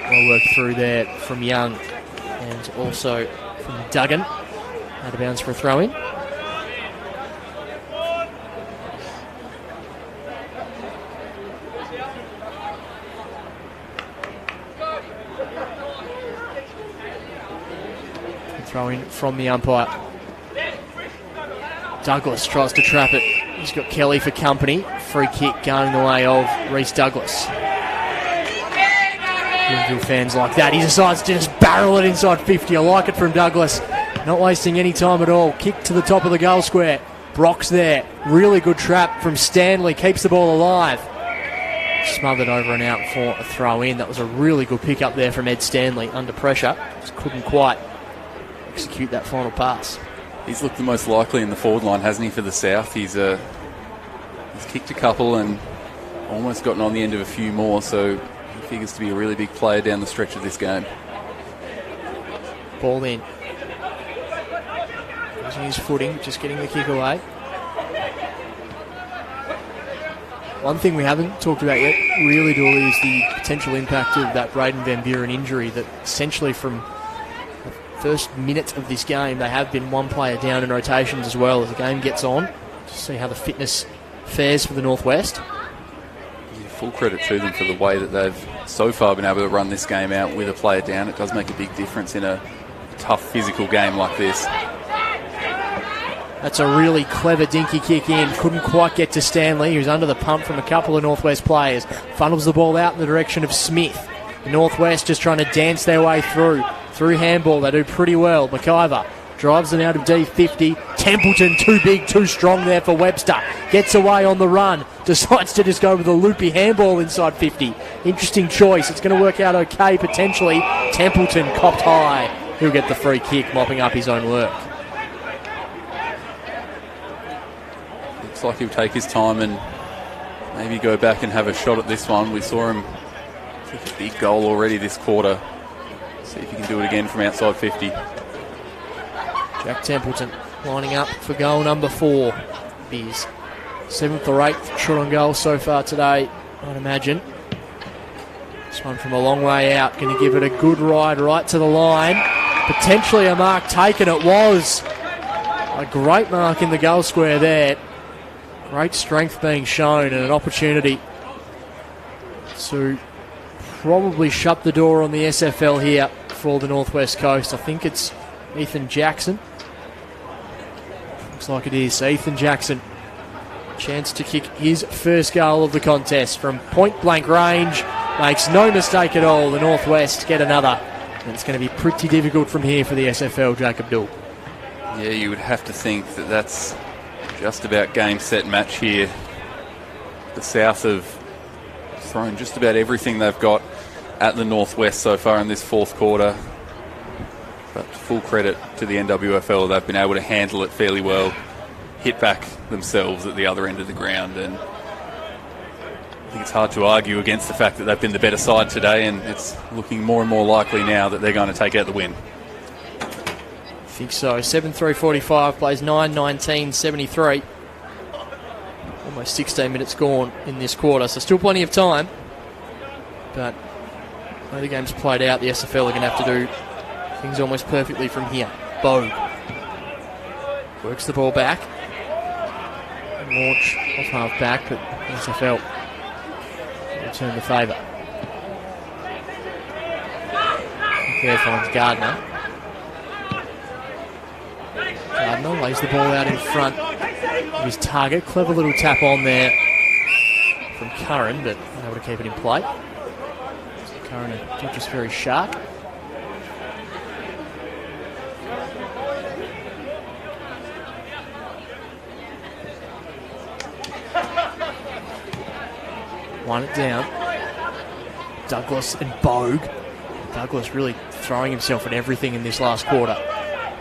Well worked through there from Young and also from Duggan. Out of bounds for a throw-in. Throw in from the umpire. Douglas tries to trap it. He's got Kelly for company. Free kick going the way of Reece Douglas. Greenville fans like that. He decides to just barrel it inside 50. I like it from Douglas. Not wasting any time at all. Kick to the top of the goal square. Brock's there. Really good trap from Stanley. Keeps the ball alive. Smothered over and out for a throw in. That was a really good pick up there from Ed Stanley under pressure. Just couldn't quite execute that final pass. He's looked the most likely in the forward line, hasn't he, for the South? He's kicked a couple and almost gotten on the end of a few more, so he figures to be a really big player down the stretch of this game. Ball in. Losing his footing, just getting the kick away. One thing we haven't talked about yet, really, Dooley, is the potential impact of that Braden Van Buren injury that essentially from first minute of this game, they have been one player down in rotations as well as the game gets on. Just see how the fitness fares for the Northwest. Yeah, full credit to them for the way that they've so far been able to run this game out with a player down. It does make a big difference in a tough physical game like this. That's a really clever dinky kick in. Couldn't quite get to Stanley, who's under the pump from a couple of Northwest players. Funnels the ball out in the direction of Smith. The Northwest just trying to dance their way through. Through handball, they do pretty well. McIver drives them out of D50. Templeton, too big, too strong there for Webster. Gets away on the run. Decides to just go with a loopy handball inside 50. Interesting choice. It's going to work out okay, potentially. Templeton copped high. He'll get the free kick, mopping up his own work. Looks like he'll take his time and maybe go back and have a shot at this one. We saw him kick a big goal already this quarter. See if he can do it again from outside 50. Jack Templeton lining up for goal number 4. His 7th or 8th shot on goal so far today, I'd imagine. This one from a long way out, going to give it a good ride right to the line. Potentially a mark taken. It was a great mark in the goal square there. Great strength being shown and an opportunity to probably shut the door on the SFL here for the Northwest Coast. I think it's Ethan Jackson. Looks like it is. Ethan Jackson. Chance to kick his first goal of the contest from point blank range. Makes no mistake at all. The Northwest get another. And it's going to be pretty difficult from here for the SFL, Jacob Dull. Yeah, you would have to think that that's just about game, set, match here. The South have thrown just about everything they've got at the Northwest so far in this fourth quarter. But full credit to the NWFL. They've been able to handle it fairly well, hit back themselves at the other end of the ground, and I think it's hard to argue against the fact that they've been the better side today, and it's looking more and more likely now that they're going to take out the win. I think so. 7:3:45 plays 9:19:73. Almost 16 minutes gone in this quarter, so still plenty of time. But when the game's played out, the SFL are going to have to do things almost perfectly from here. Bogue works the ball back. Launch off half back, but SFL return the favour. There finds Gardner. Gardner lays the ball out in front of his target. Clever little tap on there from Curran, but able to keep it in play. So Curran not just very sharp. Won it down. Douglas and Bogue. Douglas really throwing himself at everything in this last quarter.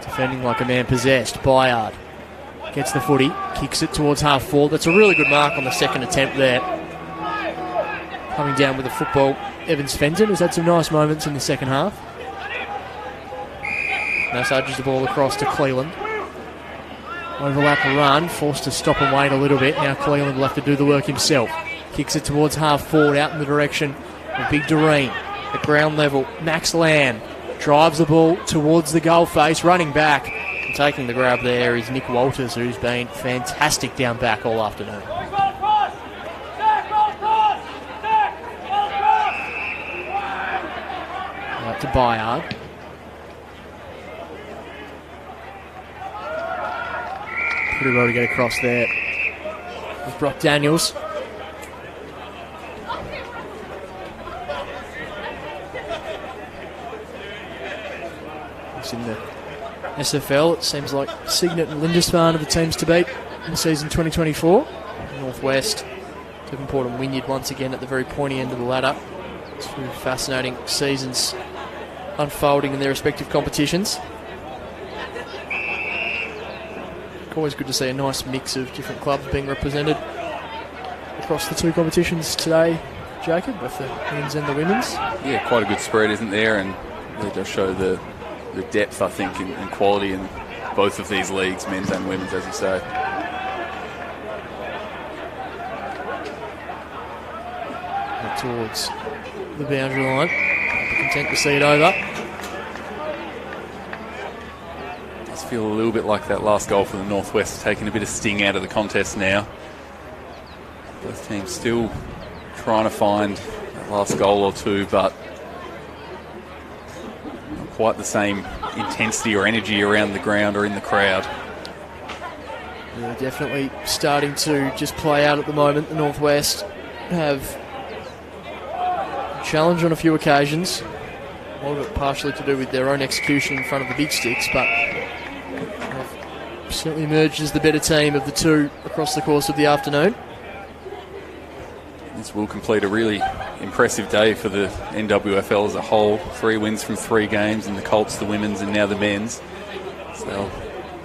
Defending like a man possessed. Byard gets the footy, kicks it towards half forward. That's a really good mark on the second attempt there. Coming down with the football, Evans Fenton has had some nice moments in the second half. Now surges the ball across to Cleland. Overlap a run, forced to stop and wait a little bit. Now Cleland will have to do the work himself. Kicks it towards half forward, out in the direction of Big Doreen. At ground level, Max Lamb drives the ball towards the goal face, running back. And taking the grab there is Nick Walters, who's been fantastic down back all afternoon. Out to Byard. Pretty well to get across there with Brock Daniels. In the SFL, it seems like Cygnet and Lindisfarne are the teams to beat in season 2024. Northwest, Devonport and Wynyard once again at the very pointy end of the ladder. Two fascinating seasons unfolding in their respective competitions. Always good to see a nice mix of different clubs being represented across the two competitions today, Jacob, with the men's and the women's. Yeah, quite a good spread, isn't there? And they just show the depth, I think, in quality in both of these leagues, men's and women's, as you say. Up towards the boundary line. Content to see it over. Does feel a little bit like that last goal for the Northwest, taking a bit of sting out of the contest now. Both teams still trying to find that last goal or two, but quite the same intensity or energy around the ground or in the crowd. Yeah, definitely starting to just play out at the moment. The Northwest have challenged on a few occasions. A lot of it partially to do with their own execution in front of the big sticks, but have certainly emerged as the better team of the two across the course of the afternoon. This will complete a really impressive day for the NWFL as a whole. 3 wins from 3 games in the Colts, the women's, and now the men's. So they'll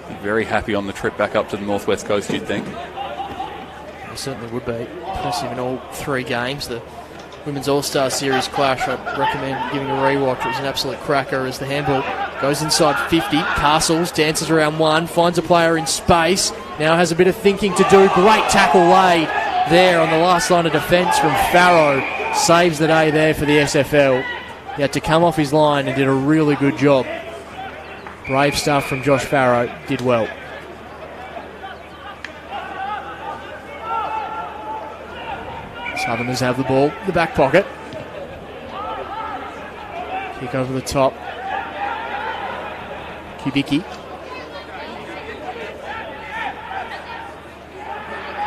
be very happy on the trip back up to the Northwest Coast, you'd think. They certainly would be. Impressive in all 3 games. The Women's All-Star Series clash, I'd recommend giving a rewatch. It was an absolute cracker as the handball goes inside 50. Castles dances around one, finds a player in space. Now has a bit of thinking to do. Great tackle laid there on the last line of defence from Farrow. Saves the day there for the SFL. He had to come off his line and did a really good job. Brave stuff from Josh Farrow. Did well. Southerners have the ball in the back pocket. Kick over the top. Kubicki.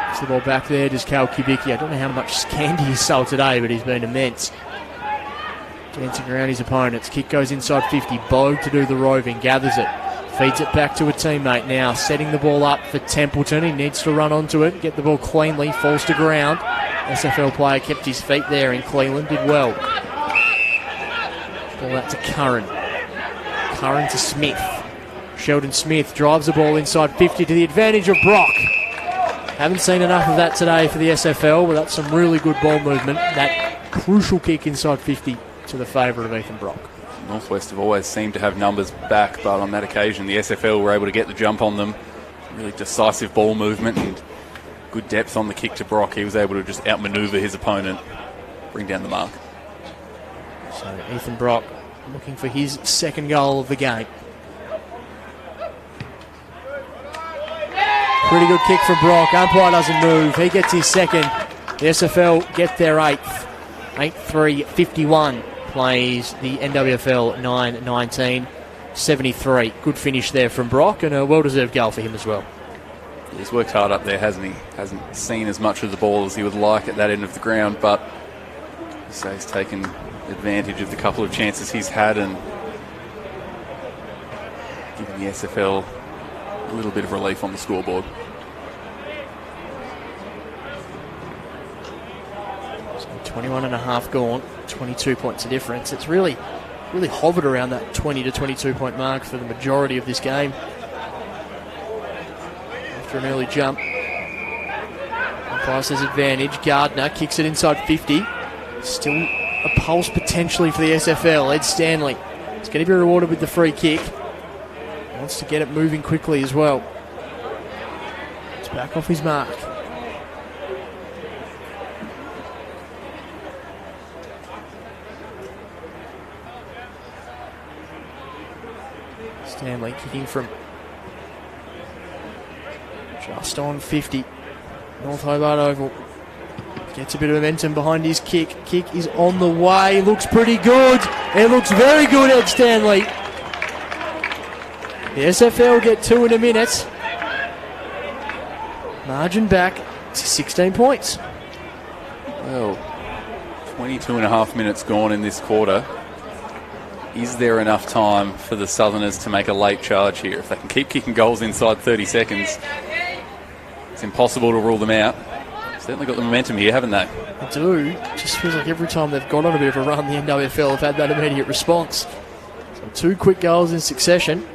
It's the ball back there, does Cal Kubicki. I don't know how much candy he's sold today, but he's been immense. Dancing around his opponents. Kick goes inside 50. Bogue to do the roving. Gathers it. Feeds it back to a teammate now. Setting the ball up for Templeton. He needs to run onto it. Get the ball cleanly. Falls to ground. SFL player kept his feet there in Cleveland. Did well. Ball out to Curran. Curran to Smith. Sheldon Smith drives the ball inside 50 to the advantage of Brock. Haven't seen enough of that today for the SFL, but that's some really good ball movement. That crucial kick inside 50 to the favour of Ethan Brock. Northwest have always seemed to have numbers back, but on that occasion the SFL were able to get the jump on them. Really decisive ball movement and good depth on the kick to Brock. He was able to just outmaneuver his opponent, bring down the mark. So Ethan Brock looking for his second goal of the game. Pretty good kick from Brock. Umpire doesn't move. He gets his second. The SFL get their eighth. 8-3-51 plays the NWFL 9-19-73. Good finish there from Brock and a well-deserved goal for him as well. He's worked hard up there, hasn't he? Hasn't seen as much of the ball as he would like at that end of the ground, but so he's taken advantage of the couple of chances he's had and given the SFL a little bit of relief on the scoreboard. So 21 and a half gone, 22 points of difference. It's really hovered around that 20 to 22 point mark for the majority of this game. After an early jump, Price's advantage. Gardner kicks it inside 50. Still a pulse potentially for the SFL. Ed Stanley is going to be rewarded with the free kick. Wants to get it moving quickly as well. It's back off his mark. Stanley kicking from just on 50. North Hobart Oval. Gets a bit of momentum behind his kick. Kick is on the way. Looks pretty good. It looks very good, Ed Stanley. The SFL get 2 in a minute. Margin back to 16 points. Well, 22 and a half minutes gone in this quarter. Is there enough time for the Southerners to make a late charge here? If they can keep kicking goals inside 30 seconds, it's impossible to rule them out. Certainly got the momentum here, haven't they? They do. It just feels like every time they've gone on a bit of a run, the NWFL have had that immediate response. So 2 quick goals in succession.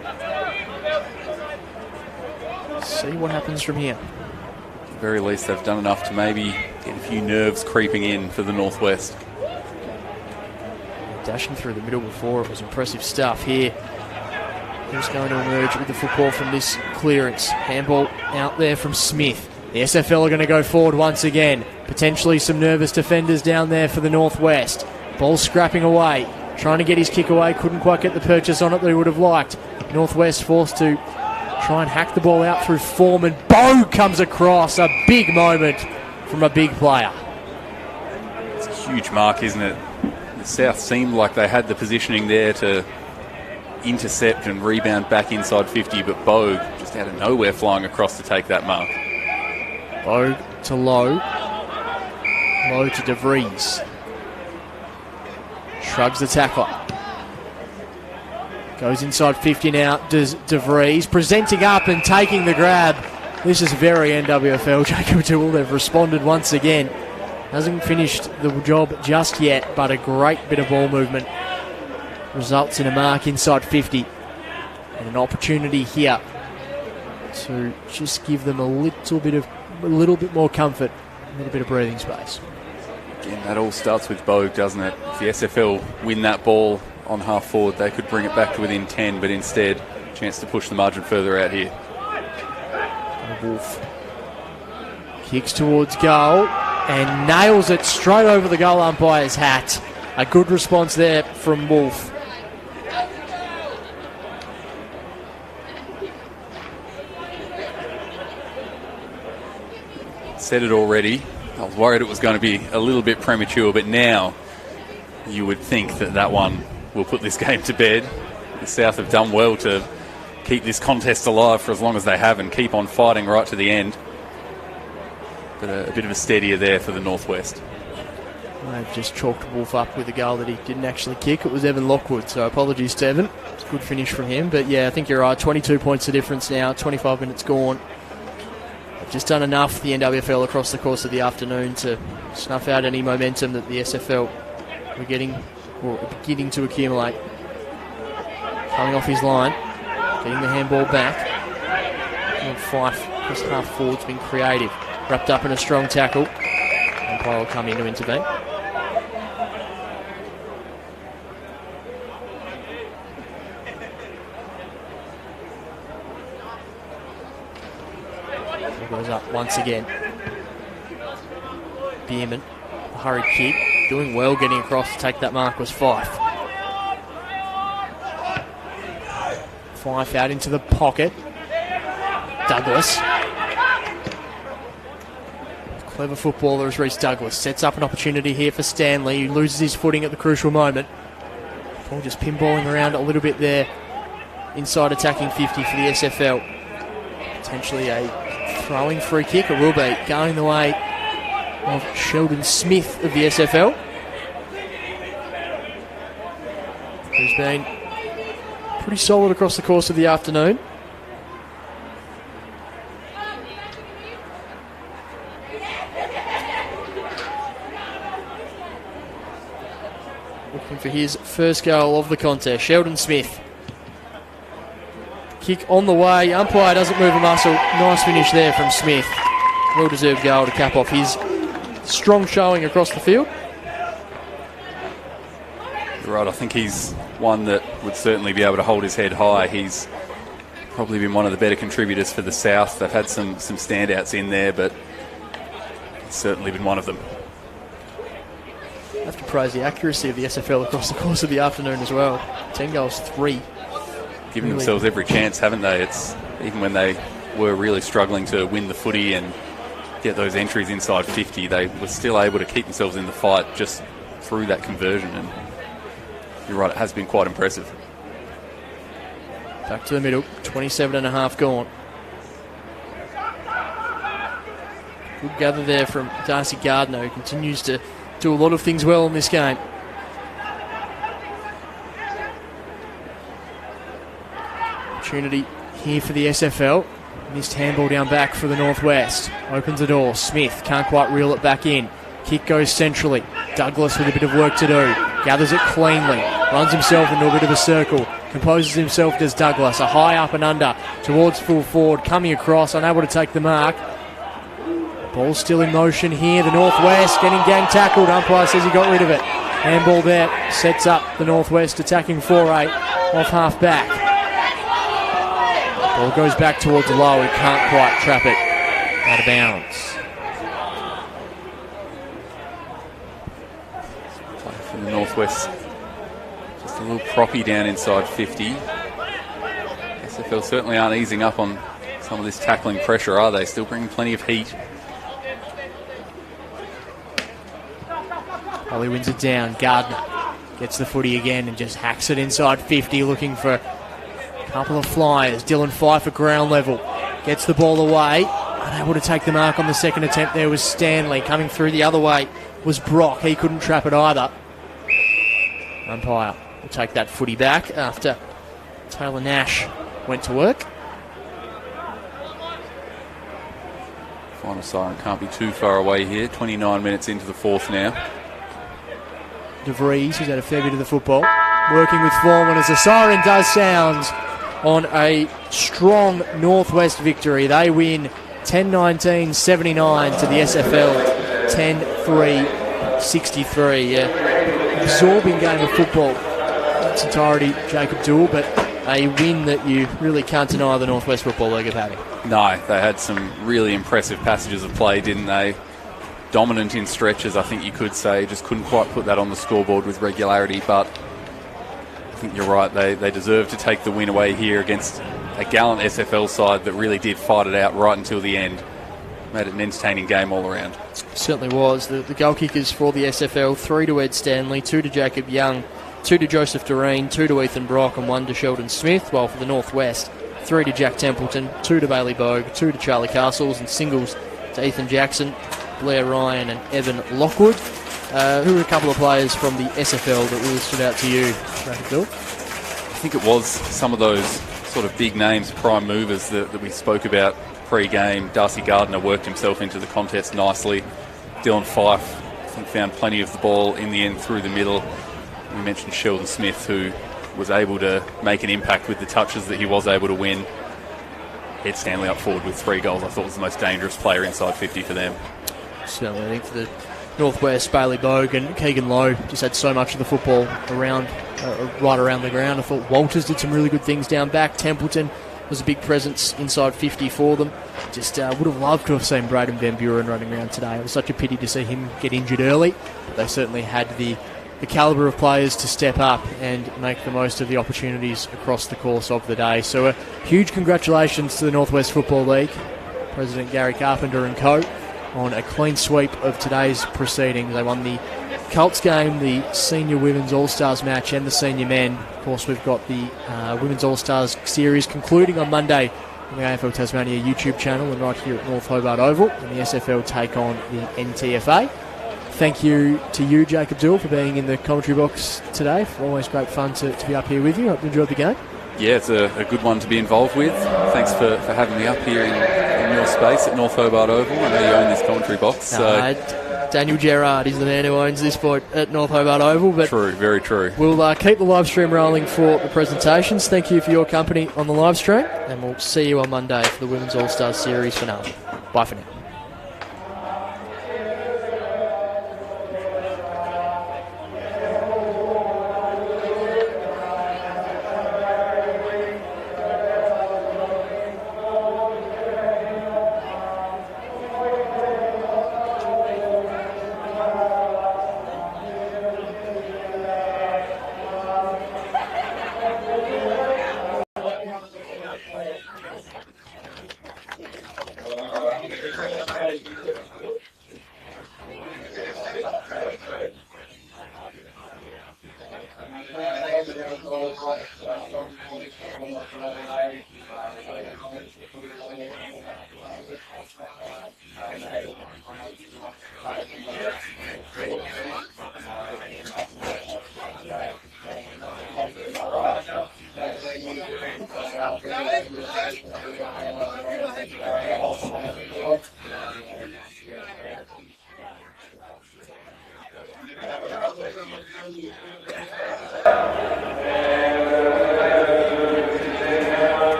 See what happens from here. At the very least, they've done enough to maybe get a few nerves creeping in for the Northwest. Dashing through the middle before, it was impressive stuff here. Who's going to emerge with the football from this clearance? Handball out there from Smith. The SFL are going to go forward once again. Potentially some nervous defenders down there for the Northwest. Ball scrapping away. Trying to get his kick away. Couldn't quite get the purchase on it that he would have liked. Northwest forced to try and hack the ball out through Foreman. Bogue comes across. A big moment from a big player. It's a huge mark, isn't it? The South seemed like they had the positioning there to intercept and rebound back inside 50, but Bogue just out of nowhere flying across to take that mark. Bogue to Lowe. Lowe to DeVries. Shrugs the tackle. Goes inside 50 now. Does DeVries presenting up and taking the grab. This is very NWFL. Jacob Toole, they've responded once again. Hasn't finished the job just yet, but a great bit of ball movement results in a mark inside 50 and an opportunity here to just give them a little bit more comfort, a little bit of breathing space. Again, that all starts with Bogue, doesn't it? If the SFL win that ball on half forward, they could bring it back to within 10, but instead, chance to push the margin further out here. Wolf kicks towards goal and nails it straight over the goal umpire's hat. A good response there from Wolf. Said it already. I was worried it was going to be a little bit premature, but now you would think that one will put this game to bed. The South have done well to keep this contest alive for as long as they have and keep on fighting right to the end. But a bit of a steadier there for the Northwest. They've just chalked Wolf up with a goal that he didn't actually kick. It was Evan Lockwood, so apologies to Evan. It's a good finish from him. But yeah, I think you're right. 22 points the difference now. 25 minutes gone. They've just done enough, the NWFL, across the course of the afternoon to snuff out any momentum that the SFL were getting or beginning to accumulate. Coming off his line, getting the handball back. And Fife, his half forward's been creative. Wrapped up in a strong tackle. Umpire will come in to intervene. Goes up once again. Bierman, a hurried kick, doing well getting across to take that mark was Fife. Fife out into the pocket. Douglas. Clever footballer is Reece Douglas. Sets up an opportunity here for Stanley, who loses his footing at the crucial moment. Ball just pinballing around a little bit there. Inside attacking 50 for the SFL. Potentially a throwing free kick. It will be going the way of Sheldon Smith of the SFL. Who's been pretty solid across the course of the afternoon. Looking for his first goal of the contest. Sheldon Smith. Kick on the way. Umpire doesn't move a muscle. Nice finish there from Smith. Well-deserved goal to cap off his strong showing across the field. You're right. I think he's one that would certainly be able to hold his head high. He's probably been one of the better contributors for the South. They've had some standouts in there, but he's certainly been one of them. I have to praise the accuracy of the SFL across the course of the afternoon as well. 10 goals, 3. Giving themselves every chance, haven't they? It's even when they were really struggling to win the footy and get those entries inside 50, they were still able to keep themselves in the fight just through that conversion. And you're right, it has been quite impressive. Back to the middle, 27 and a half gone. Good gather there from Darcy Gardner, who continues to do a lot of things well in this game. Opportunity here for the SFL. Missed handball down back for the Northwest. Opens the door. Smith can't quite reel it back in. Kick goes centrally. Douglas with a bit of work to do. Gathers it cleanly. Runs himself into a bit of a circle. Composes himself, does Douglas. A high up and under towards full forward. Coming across, unable to take the mark. Ball still in motion here. The Northwest getting gang tackled. Umpire says he got rid of it. Handball there. Sets up the Northwest attacking 4-8 off half back. Ball goes back towards the low. He can't quite trap it out of bounds. Play from the Northwest. Just a little proppy down inside 50. SFL certainly aren't easing up on some of this tackling pressure, are they? Still bringing plenty of heat. Holly wins it down. Gardner gets the footy again and just hacks it inside 50, looking for a couple of flyers. Dylan Fife at ground level. Gets the ball away. Unable to take the mark on the second attempt there was Stanley. Coming through the other way was Brock. He couldn't trap it either. Umpire will take that footy back after Taylor Nash went to work. Final siren can't be too far away here. 29 minutes into the fourth now. DeVries, who's had a fair bit of the football, working with Foreman as the siren does sound on a strong Northwest victory. They win 10-19-79 to the SFL 10-3-63. Absorbing game of football in its entirety, Jacob Dool, but a win that you really can't deny the Northwest Football League of having. No, they had some really impressive passages of play, didn't they? Dominant in stretches, I think you could say. Just couldn't quite put that on the scoreboard with regularity, but I think you're right. They deserve to take the win away here against a gallant SFL side that really did fight it out right until the end. made it an entertaining game all around. Certainly was. The goal kickers for the SFL, 3 to Ed Stanley, 2 to Jacob Young, 2 to Joseph Doreen, 2 to Ethan Brock and 1 to Sheldon Smith, while for the Northwest, 3 to Jack Templeton, 2 to Bailey Bogue, 2 to Charlie Castles, and singles to Ethan Jackson, Blair Ryan and Evan Lockwood. Who are a couple of players from the SFL that really stood out to you, Jacob Bill? I think it was some of those sort of big names, prime movers that we spoke about pre-game. Darcy Gardner worked himself into the contest nicely. Dylan Fife, I think, found plenty of the ball in the end through the middle. We mentioned Sheldon Smith, who was able to make an impact with the touches that he was able to win. Ed Stanley up forward with 3 goals. I thought was the most dangerous player inside 50 for them. Certainly, I think for the Northwest, Bailey Bogue and Keegan Lowe just had so much of the football around, right around the ground. I thought Walters did some really good things down back. Templeton was a big presence inside 50 for them. Just would have loved to have seen Braden Van Buren running around today. It was such a pity to see him get injured early. But they certainly had the calibre of players to step up and make the most of the opportunities across the course of the day. So a huge congratulations to the Northwest Football League, President Gary Carpenter and co, on a clean sweep of today's proceedings. They won the Colts game, the Senior Women's All-Stars match and the Senior Men. Of course, we've got the Women's All-Stars series concluding on Monday on the AFL Tasmania YouTube channel and right here at North Hobart Oval, and the SFL take on the NTFA. Thank you to you, Jacob Dill, for being in the commentary box today. Always great fun to be up here with you. Hope you enjoyed the game. Yeah, it's a good one to be involved with. Thanks for having me up here in your space at North Hobart Oval. I know you own this commentary box. Daniel Gerard is the man who owns this spot at North Hobart Oval. But true, very true. We'll keep the live stream rolling for the presentations. Thank you for your company on the live stream, and we'll see you on Monday for the Women's All-Stars Series finale. Bye for now.